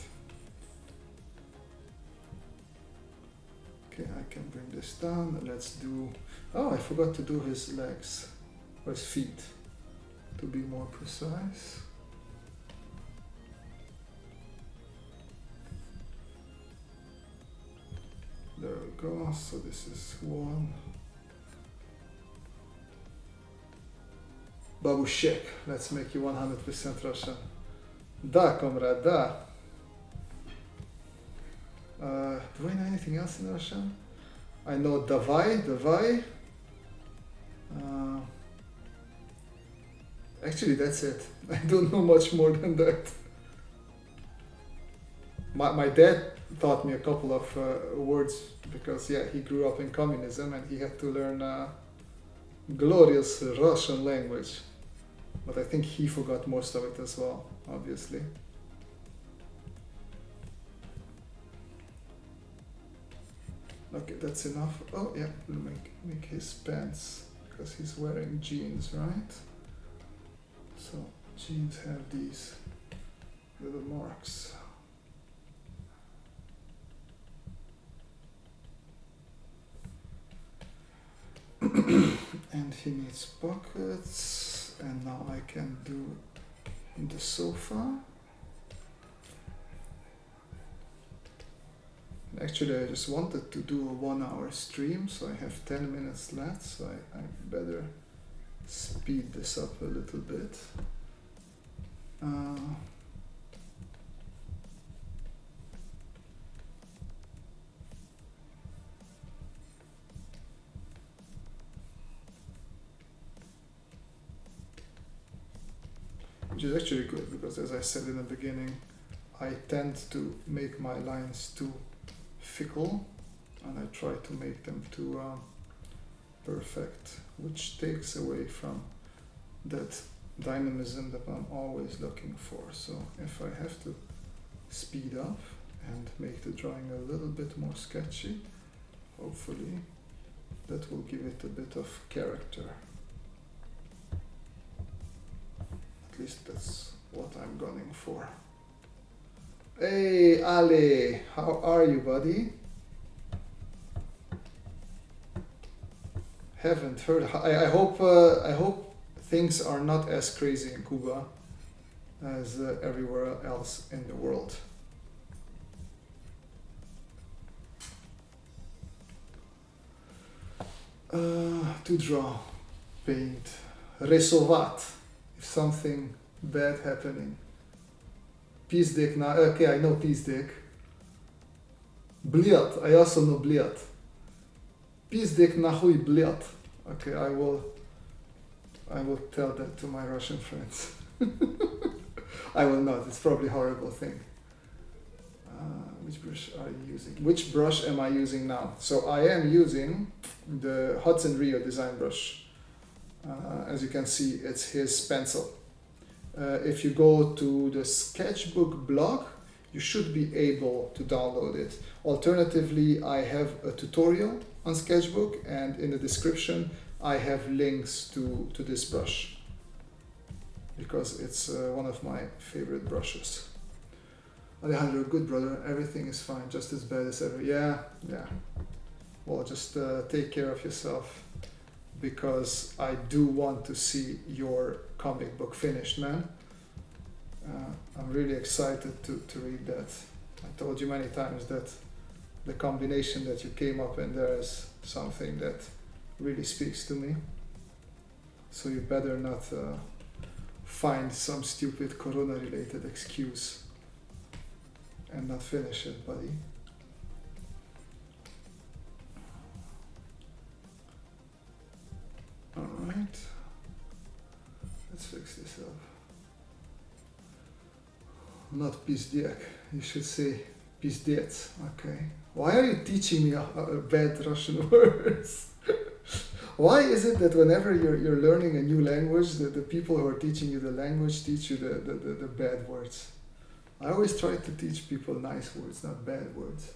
Okay, I can bring this down. Let's do... Oh, I forgot to do his legs. Or his feet. To be more precise. There we go. So this is one. Babushek. Let's make you 100% Russian. Da, comrade, da. Do I know anything else in Russian? I know davai. Actually, that's it. I don't know much more than that. My dad taught me a couple of words because, yeah, he grew up in communism and he had to learn glorious Russian language. But I think he forgot most of it as well, obviously. Okay, that's enough. Oh yeah, we'll make his pants because he's wearing jeans, right? So jeans have these little marks. And he needs pockets, and now I can do the sofa. Actually, I just wanted to do a 1 hour stream, so I have 10 minutes left, so I better speed this up a little bit. Which is actually good, because as I said in the beginning, I tend to make my lines too fickle, and I try to make them too perfect, which takes away from that dynamism that I'm always looking for. So if I have to speed up and make the drawing a little bit more sketchy, hopefully that will give it a bit of character. At least that's what I'm gunning for. Hey Ali, how are you, buddy? Haven't heard. I hope things are not as crazy in Cuba as everywhere else in the world. To draw, paint, resovat, if something bad happening. Pizdik na, okay, I know pizdik. Bliat, I also know bliat. Pizdik nahuj bliat. Okay, I will tell that to my Russian friends. I will not, it's probably a horrible thing. Which brush are you using? Which brush am I using now? So I am using the Hudson Rio design brush. As you can see, it's his pencil. If you go to the Sketchbook blog, you should be able to download it. Alternatively, I have a tutorial on Sketchbook, and in the description I have links to this brush because it's one of my favorite brushes. Alejandro, good brother, everything is fine, just as bad as ever. Yeah. Well, just take care of yourself, because I do want to see your comic book finished, man. I'm really excited to read that. I told you many times that the combination that you came up in there is something that really speaks to me. So you better not find some stupid corona-related excuse and not finish it, buddy. Alright, let's fix this up. Not pizdiak, you should say pizdец, okay. Why are you teaching me bad Russian words? Why is it that whenever you're learning a new language, the people who are teaching you the language teach you the bad words? I always try to teach people nice words, not bad words.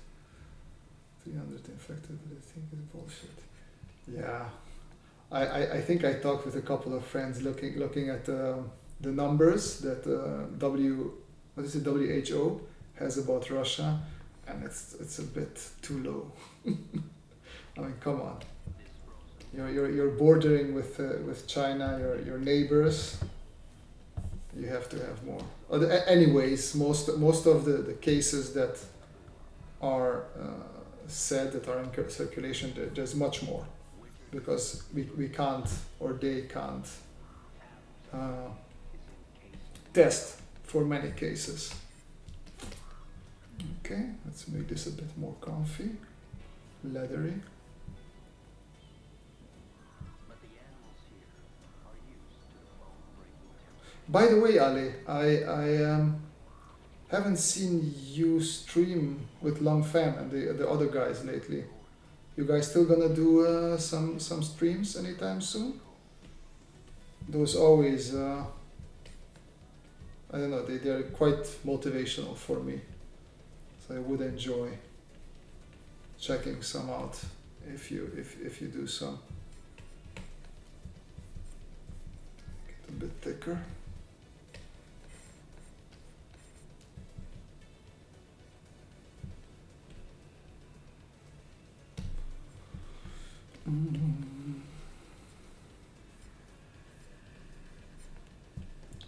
300 infected, but I think it's bullshit. Yeah, I think I talked with a couple of friends looking at the numbers that WHO has about Russia, and it's a bit too low. I mean, come on. You're bordering with China, your neighbors. You have to have more. Anyways, most of the cases that are said that are in circulation, there's much more, because we can't, or they can't test for many cases. Okay, let's make this a bit more comfy, leathery. By the way, Ali, I haven't seen you stream with Long Fan and the other guys lately. You guys still gonna do some streams anytime soon? Those always, I don't know, they're quite motivational for me. So I would enjoy checking some out if you do some. Get a bit thicker.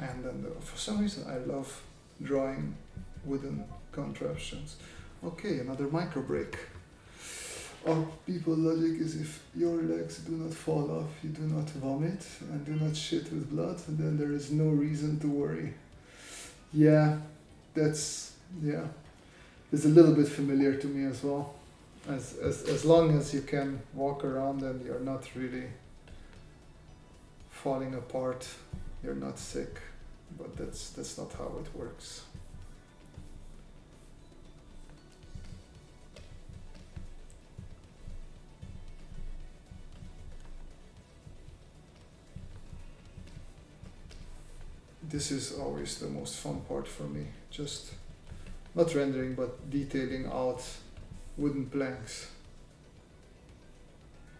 And then for some reason I love drawing wooden contraptions. Okay, another micro break. Our people logic is if your legs do not fall off, you do not vomit and do not shit with blood, then there is no reason to worry. Yeah, it's a little bit familiar to me as well. As long as you can walk around and you're not really falling apart, you're not sick, but that's not how it works. This is always the most fun part for me, just not rendering but detailing out wooden planks.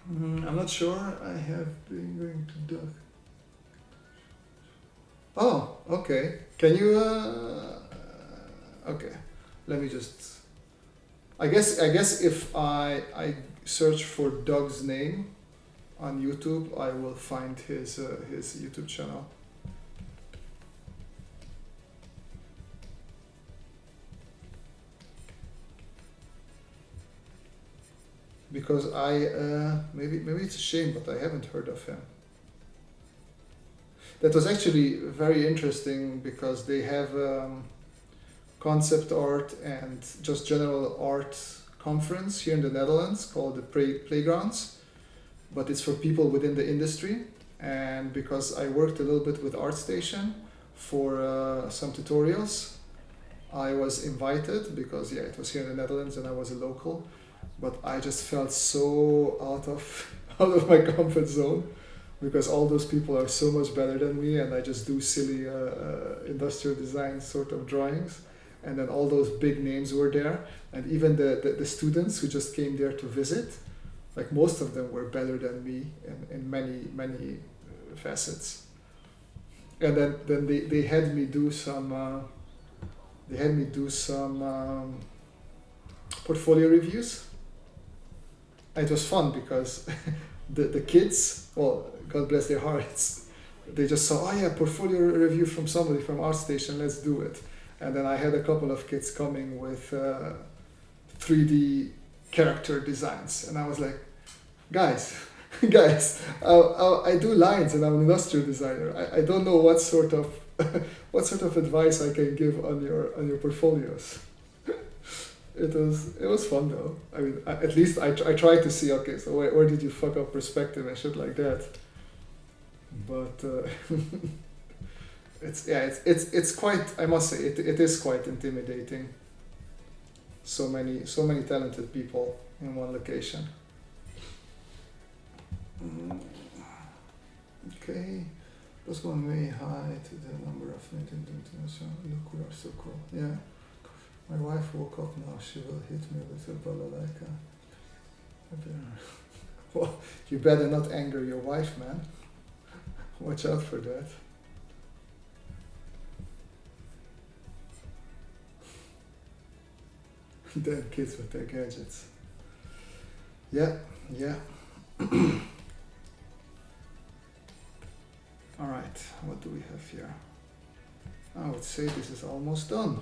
I'm not sure. I have been going to duck. Oh, okay. Can you? Okay. Let me just. I guess if I search for Doug's name on YouTube, I will find his YouTube channel. Because maybe it's a shame, but I haven't heard of him. That was actually very interesting because they have concept art and just general art conference here in the Netherlands called the Playgrounds, but it's for people within the industry. And because I worked a little bit with ArtStation for some tutorials, I was invited because it was here in the Netherlands and I was a local. But I just felt so out of my comfort zone because all those people are so much better than me and I just do silly industrial design sort of drawings. And then all those big names were there, and even the students who just came there to visit, like most of them were better than me in many facets. And then they had me do some portfolio reviews. It was fun because the kids, well, God bless their hearts, they just saw, portfolio review from somebody from ArtStation, let's do it. And then I had a couple of kids coming with 3D character designs, and I was like, guys, I do lines and I'm an industrial designer. I don't know what sort of advice I can give on your portfolios. It was fun though. I mean, at least I tried to see, okay, so where did you fuck up perspective and shit like that. But it's quite, I must say, it is quite intimidating. So many talented people in one location. Okay, let's go way high to the number of minutes. Look, we are so cool. Yeah. My wife woke up now, she will hit me with a balalaika. Well, you better not anger your wife, man. Watch out for that. Damn kids with their gadgets. Yeah, yeah. Alright, what do we have here? I would say this is almost done.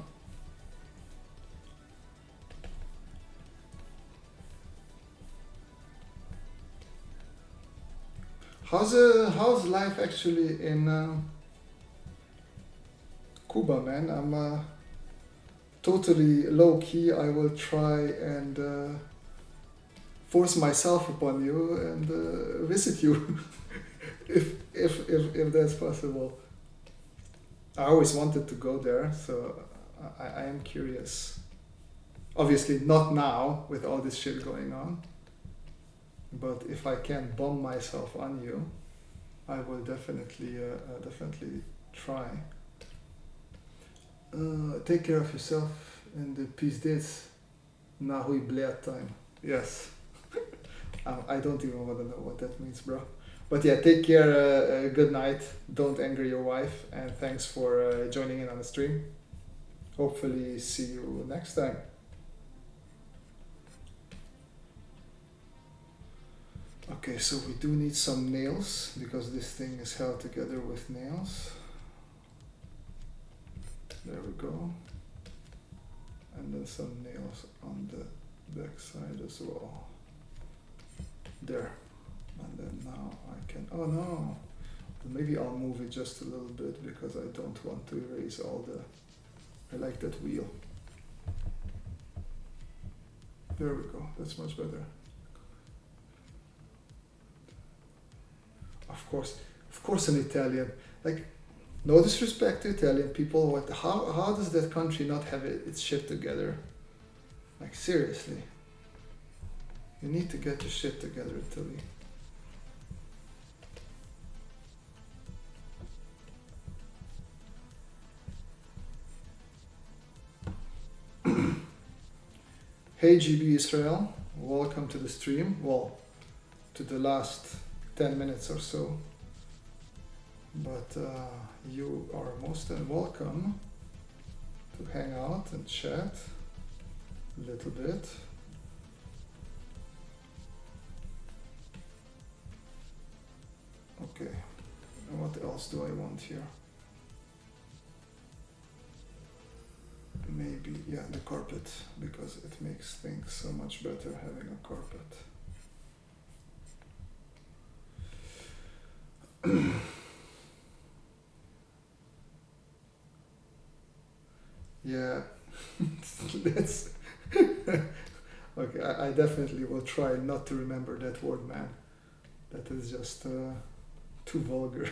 How's life actually in Cuba, man? I'm totally low key. I will try and force myself upon you and visit you if that's possible. I always wanted to go there, so I am curious. Obviously not now with all this shit going on, but if I can bomb myself on you, I will definitely try. Take care of yourself and peace dates. Nahui bled time. Yes. I don't even want to know what that means, bro. But yeah, take care, good night, don't anger your wife, and thanks for joining in on the stream. Hopefully see you next time. Okay, so we do need some nails, because this thing is held together with nails. There we go. And then some nails on the back side as well. There. And then now I can, oh no, maybe I'll move it just a little bit because I don't want to erase all the, I like that wheel. There we go, that's much better. Of course an Italian, like, no disrespect to Italian people, what, how does that country not have its shit together? Like seriously, you need to get your shit together, Italy. Hey GB Israel, welcome to the stream. Well, to the last 10 minutes or so. But you are most welcome to hang out and chat a little bit. Okay, and what else do I want here? Maybe, yeah, the carpet, because it makes things so much better having a carpet. Yeah, let's. Okay, I definitely will try not to remember that word, man. That is just too vulgar.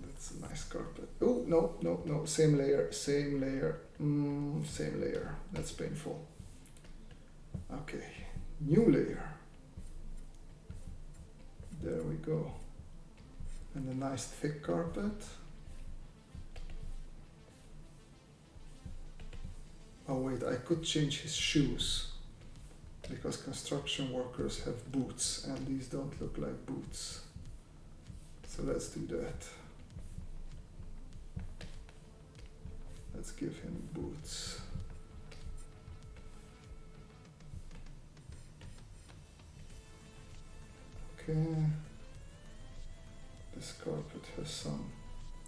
That's a nice carpet. Oh, no, same layer. Same layer. That's painful. Okay, new layer. There we go. And a nice thick carpet. Oh wait, I could change his shoes, because construction workers have boots and these don't look like boots. So let's do that. Let's give him boots. Okay. This carpet has some,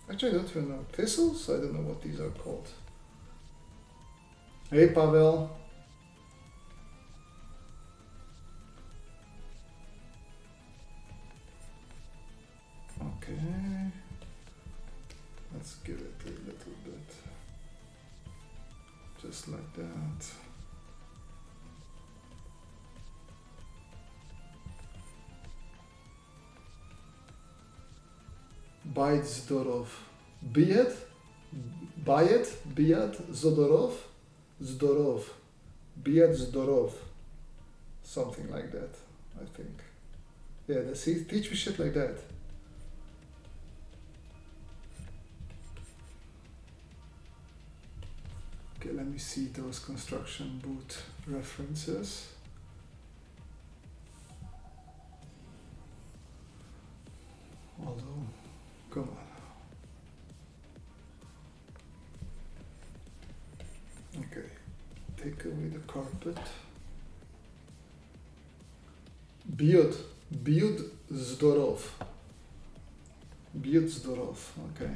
actually I don't even know, thistles? I don't know what these are called. Hey Pavel. Okay. Let's give it a little bit. Just like that. Bayit Zdorov. Bied? Zodorov? Zdorov. Bied Zdorov. Something like that, I think. Yeah, see, teach me shit like that. Okay, let me see those construction boot references. Although, come on. Okay, take away the carpet. Biud zdorov. Biud zdorov, okay.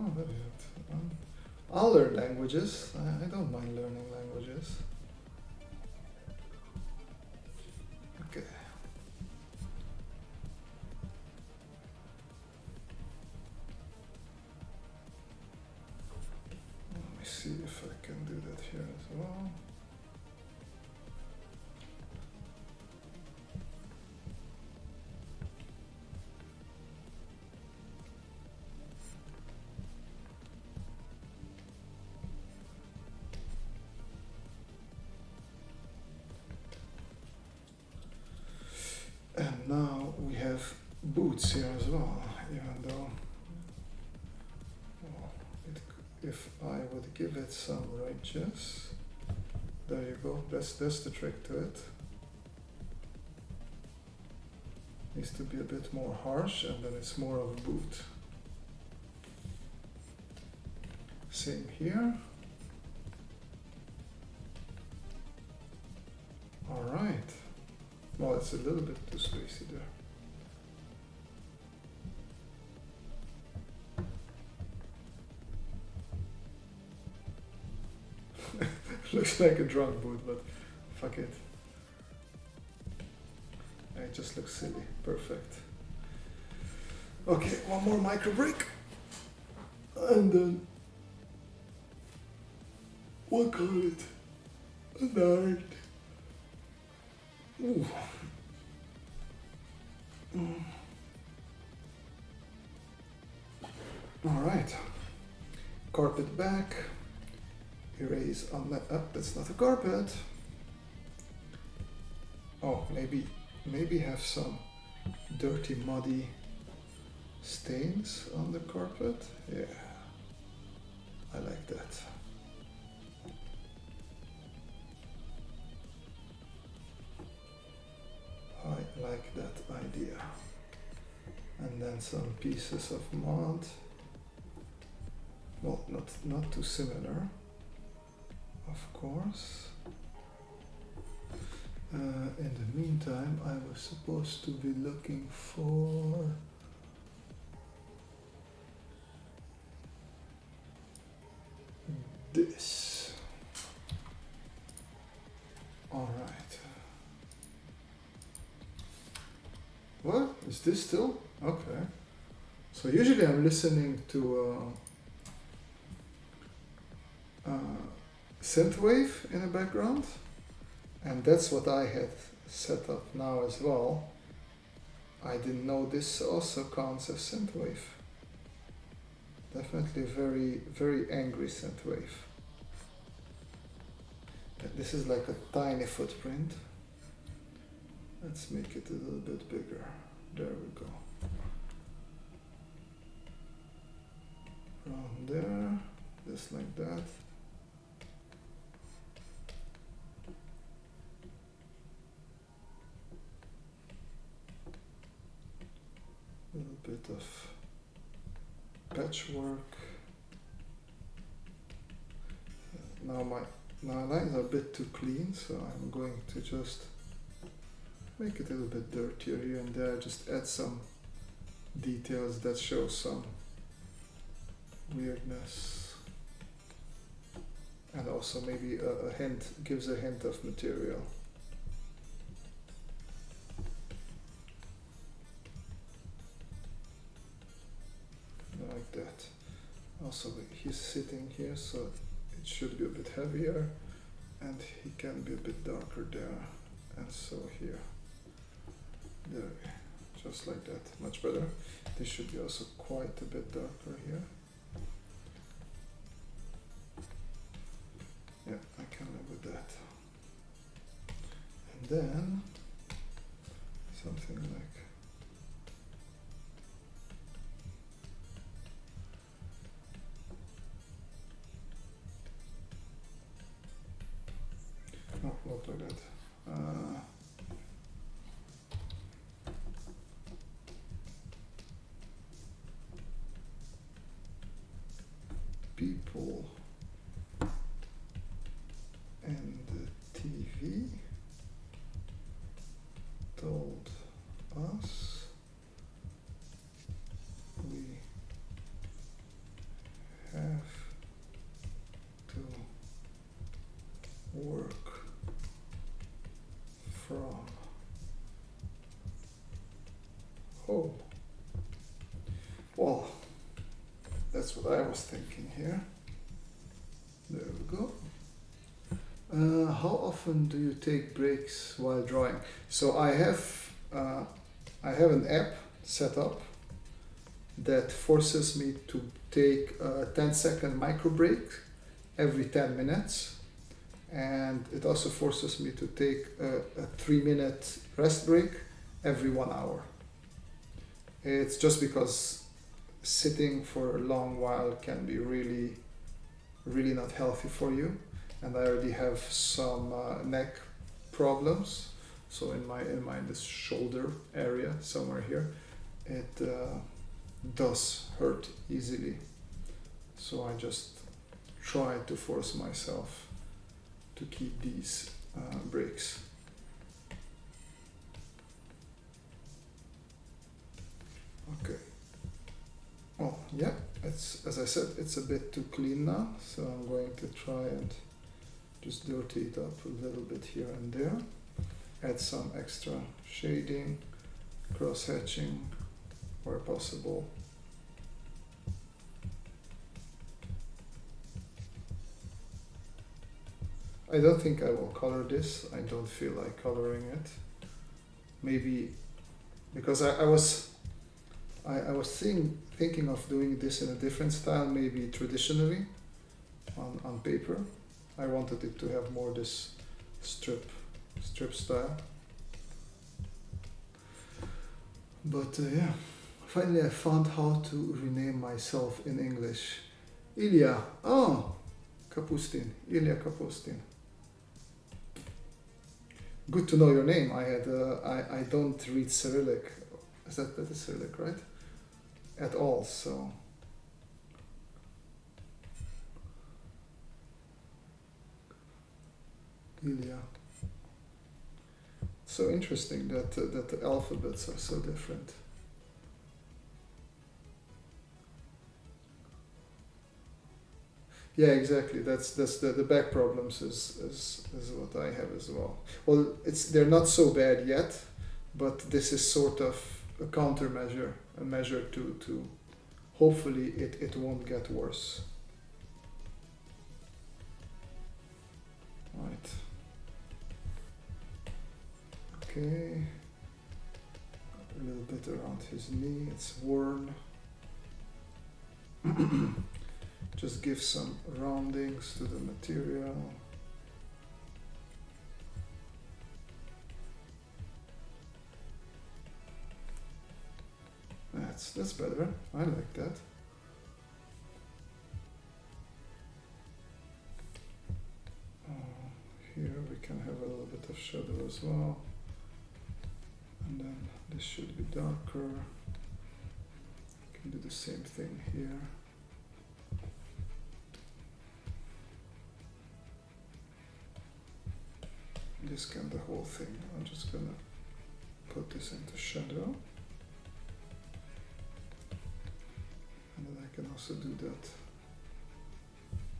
Oh, very good. I'll learn languages. I don't mind learning languages. Okay. Let me see if I can do that here as well. And now we have boots here as well, even though, well, if I would give it some ridges, there you go, that's the trick to it. Needs to be a bit more harsh and then it's more of a boot. Same here. All right. Well, it's a little bit too spacey there. Looks like a drunk boot, but fuck it. It just looks silly. Perfect. Okay, one more micro break. And then we'll call it a night. Ooh. All right. Carpet back. Erase on that. That's not a carpet. Oh, maybe have some dirty, muddy stains on the carpet. Yeah, I like that. I like that idea. And then some pieces of mud. Well, not too similar, of course. In the meantime, I was supposed to be looking for this. All right. What? Is this still? Okay. So usually I'm listening to synthwave in the background, and that's what I had set up now as well. I didn't know this also counts as synthwave. Definitely very, very angry synthwave. This is like a tiny footprint. Let's make it a little bit bigger. There we go. From there, just like that. A little bit of patchwork. Now my lines are a bit too clean, so I'm going to just make it a little bit dirtier here and there, just add some details that show some weirdness. And also maybe a hint, gives a hint of material. Like that. Also he's sitting here, so it should be a bit heavier, and he can be a bit darker there, and so here. There, just like that, much better. This should be also quite a bit darker here. then something like no, not like that. People and the TV told us we have to work from home. Well, that's what I was thinking here. There we go. How often do you take breaks while drawing? So I have an app set up that forces me to take a 10-second micro break every 10 minutes. And it also forces me to take a 3-minute rest break every 1 hour. It's just because sitting for a long while can be really, really not healthy for you. And I already have some neck problems. So in this shoulder area, somewhere here, it does hurt easily. So I just try to force myself to keep these breaks. Okay. Oh yeah, it's, as I said, it's a bit too clean now, so I'm going to try and just dirty it up a little bit here and there. Add some extra shading, cross-hatching where possible. I don't think I will color this. I don't feel like coloring it. Maybe because I was thinking of doing this in a different style, maybe traditionally on paper. I wanted it to have more this strip style. But yeah, finally I found how to rename myself in English. Ilya. Oh, Kapustin. Ilya Kapustin. Good to know your name. I don't read Cyrillic. That is Cyrillic, right? At all, so. Ilya. So interesting that the alphabets are so different. Yeah, exactly. That's the back problems is what I have as well. Well, they're not so bad yet, but this is sort of a countermeasure, a measure to hopefully it won't get worse. Right. Okay. A little bit around his knee, it's worn. Just give some roundings to the material. That's better. I like that. Here we can have a little bit of shadow as well. And then this should be darker. Can do the same thing here. This can the whole thing. I'm just gonna put this into shadow. And then I can also do that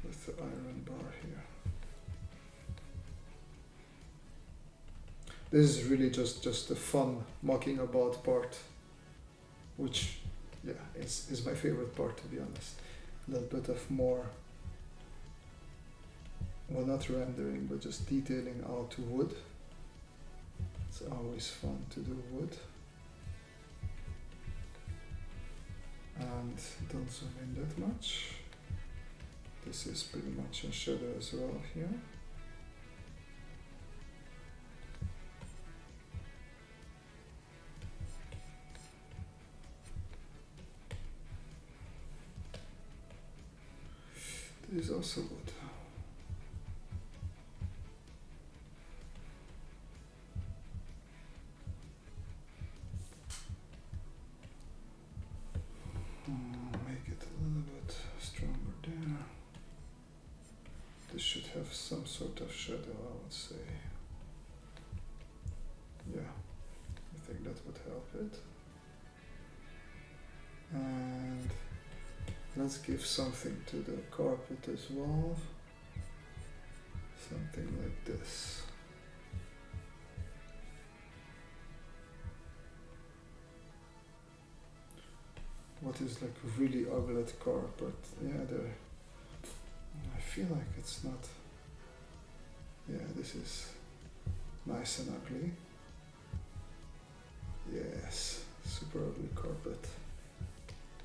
with the iron bar here. This is really just a fun mucking about part, which yeah is my favorite part, to be honest. A little bit of more, well, not rendering, but just detailing out wood. It's always fun to do wood. And don't zoom in that much. This is pretty much in shadow as well here. This is also good. Make it a little bit stronger there. This should have some sort of shadow, I would say. Yeah, I think that would help it. And let's give something to the carpet as well. Something like this. What is like really ugly carpet? Yeah, I feel like it's not. Yeah, this is nice and ugly. Yes, super ugly carpet.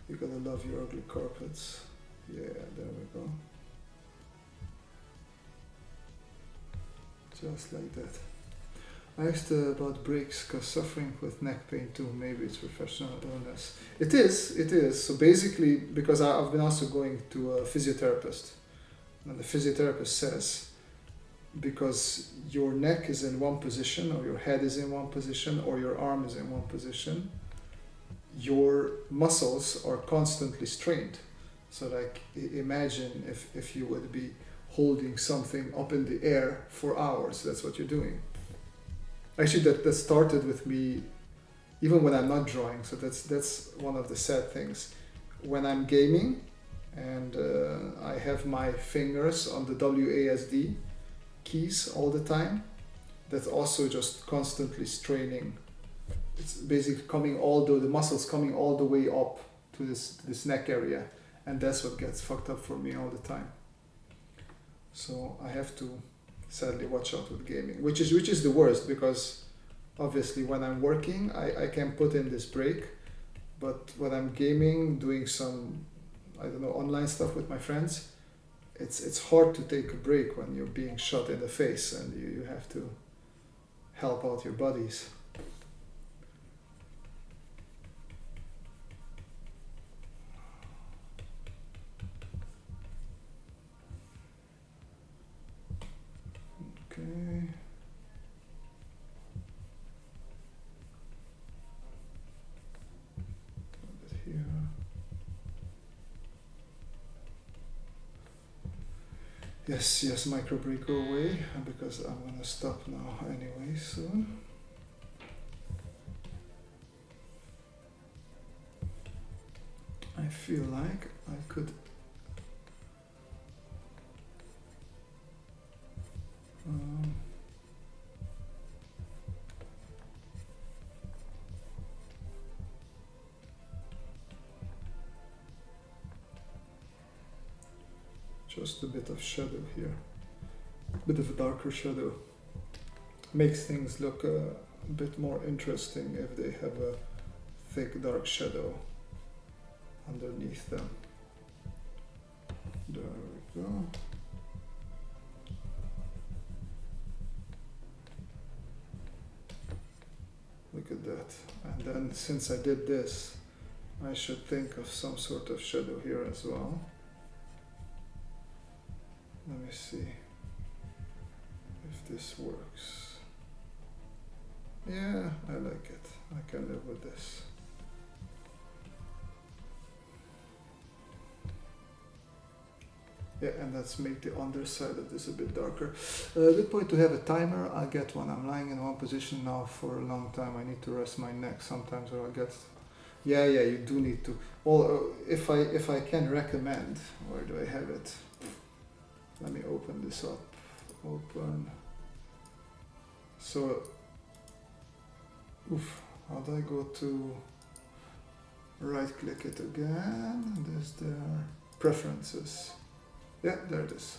You gotta love your ugly carpets. Yeah, there we go. Just like that. I asked about breaks because suffering with neck pain too. Maybe it's professional illness. It is. So basically, because I've been also going to a physiotherapist, and the physiotherapist says, because your neck is in one position, or your head is in one position, or your arm is in one position, your muscles are constantly strained. So like imagine if you would be holding something up in the air for hours. That's what you're doing. Actually, that started with me even when I'm not drawing. So that's one of the sad things. When I'm gaming and I have my fingers on the WASD keys all the time, that's also just constantly straining. It's basically the muscles coming all the way up to this neck area, and that's what gets fucked up for me all the time. So I have to sadly watch out with gaming, which is the worst, because obviously when I'm working I can put in this break, but when I'm gaming, doing some online stuff with my friends, it's hard to take a break when you're being shot in the face and you have to help out your buddies. Okay. A bit here. Yes, micro break, go away, because I'm gonna stop now anyway soon. I feel like I could just a bit of shadow here, a bit of a darker shadow. Makes things look a bit more interesting if they have a thick dark shadow underneath them. There we go. Look at that. And then since I did this, I should think of some sort of shadow here as well. Let me see if this works. Yeah, I like it. I can live with this. Yeah, and let's make the underside of this a bit darker. Good point to have a timer. I'll get one. I'm lying in one position now for a long time. I need to rest my neck sometimes, or I'll get. Yeah, you do need to. Well, if I can recommend, where do I have it? Let me open this up. Open. So, how do I go to right click it again? There's there preferences. Yeah, there it is.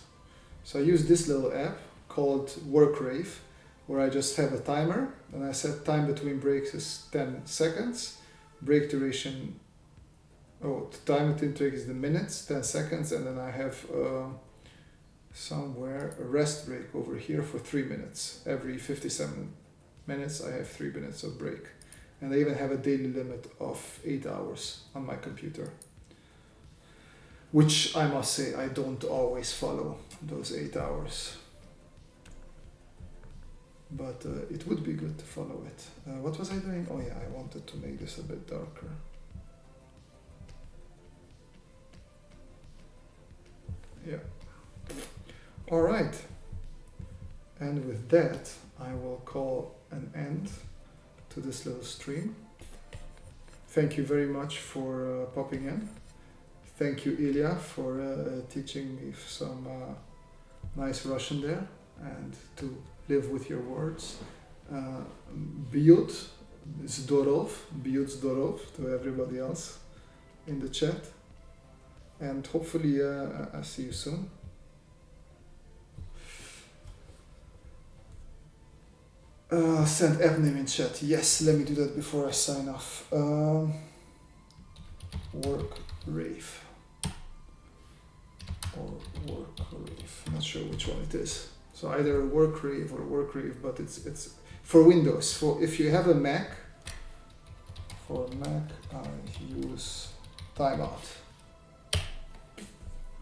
So I use this little app called Workrave, where I just have a timer, and I set time between breaks is 10 seconds. Break duration, the time between breaks is the minutes, 10 seconds, and then I have somewhere a rest break over here for 3 minutes. Every 57 minutes I have 3 minutes of break. And I even have a daily limit of 8 hours on my computer. which I must say I don't always follow those 8 hours. But it would be good to follow it. What was I doing? Oh yeah, I wanted to make this a bit darker. Yeah. All right. And with that, I will call an end to this little stream. Thank you very much for popping in. Thank you, Ilya, for teaching me some nice Russian there, and to live with your words. Biyut zdorov, biyut zdorov to everybody else in the chat. And hopefully I'll see you soon. Send app name in chat. Yes, let me do that before I sign off. Work rave. Or work rave. I'm not sure which one it is. So either work rave or work rave, but it's for Windows. For if you have a Mac, for Mac I use timeout.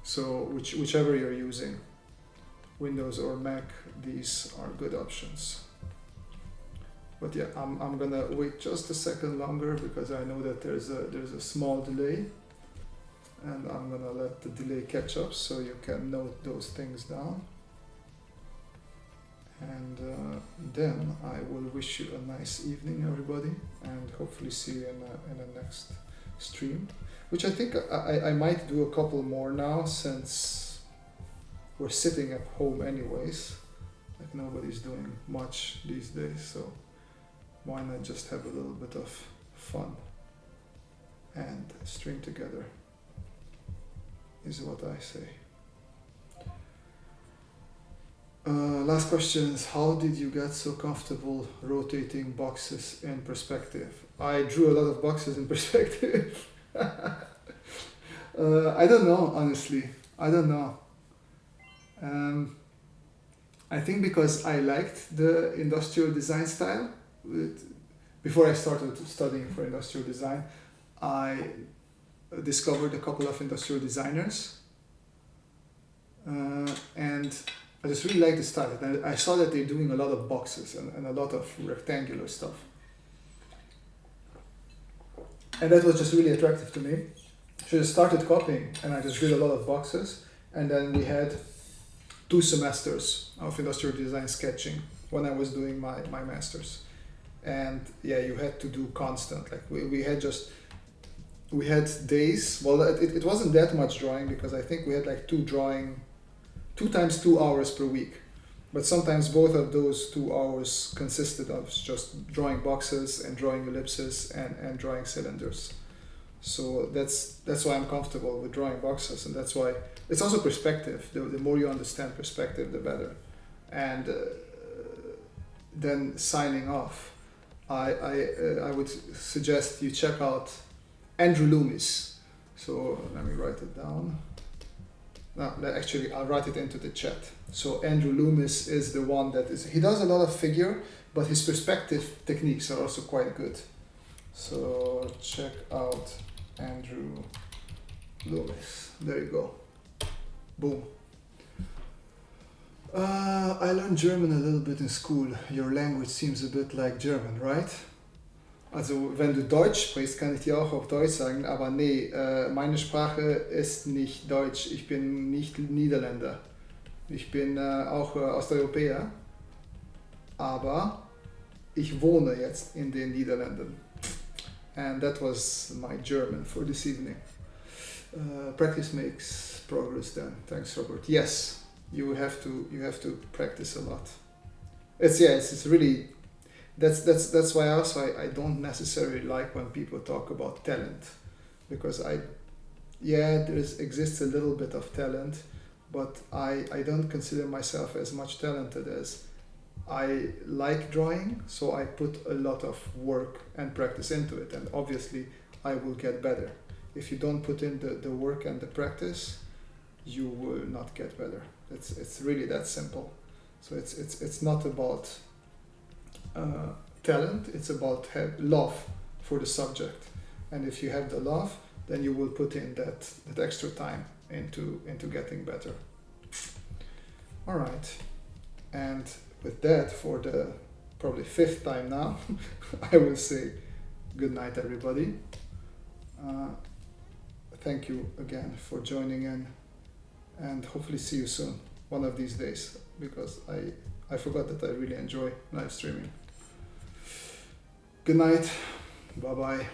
So whichever you're using, Windows or Mac, these are good options. But yeah, I'm gonna wait just a second longer because I know that there's a small delay, and I'm gonna let the delay catch up so you can note those things down. And then I will wish you a nice evening, everybody, and hopefully see you in the next stream, which I think I might do a couple more now, since we're sitting at home anyways. Like nobody's doing much these days, so why not just have a little bit of fun and stream together, is what I say. Last question is, how did you get so comfortable rotating boxes in perspective? I drew a lot of boxes in perspective. I don't know, honestly. I don't know. I think because I liked the industrial design style. Before I started studying for industrial design, I discovered a couple of industrial designers. And I just really like the style. And I saw that they're doing a lot of boxes and a lot of rectangular stuff. And that was just really attractive to me. So I just started copying, and I just did a lot of boxes. And then we had 2 semesters of industrial design sketching when I was doing my master's. And yeah, you had to do constant. Like we had days. Well, it wasn't that much drawing, because I think we had like 2 times 2 hours per week. But sometimes both of those 2 hours consisted of just drawing boxes and drawing ellipses and drawing cylinders. So that's why I'm comfortable with drawing boxes, and that's why it's also perspective. The more you understand perspective, the better. And then signing off, I would suggest you check out Andrew Loomis. So let me write it down. No, actually, I'll write it into the chat. So Andrew Loomis is the one he does a lot of figure, but his perspective techniques are also quite good. So check out Andrew Loomis. There you go. Boom. I learned German a little bit in school. Your language seems a bit like German, right? Also, wenn du Deutsch sprichst, kann ich dir auch auf Deutsch sagen, aber nee, meine Sprache ist nicht Deutsch. Ich bin nicht Niederländer. Ich bin auch Osteuropäer, aber ich wohne jetzt in den Niederlanden. And that was my German for this evening. Practice makes progress then. Thanks, Robert. Yes, you have to practice a lot. It's really, that's why also I don't necessarily like when people talk about talent, because there exists a little bit of talent, but I don't consider myself as much talented as I like drawing, so I put a lot of work and practice into it, and obviously I will get better. If you don't put in the work and the practice, you will not get better. It's really that simple. So it's not about talent, it's about love for the subject. And if you have the love, then you will put in that extra time into getting better. All right, and with that, for the probably 5th time now, I will say good night, everybody. Thank you again for joining in, and hopefully see you soon, one of these days, because I forgot that I really enjoy live streaming. Good night, bye bye.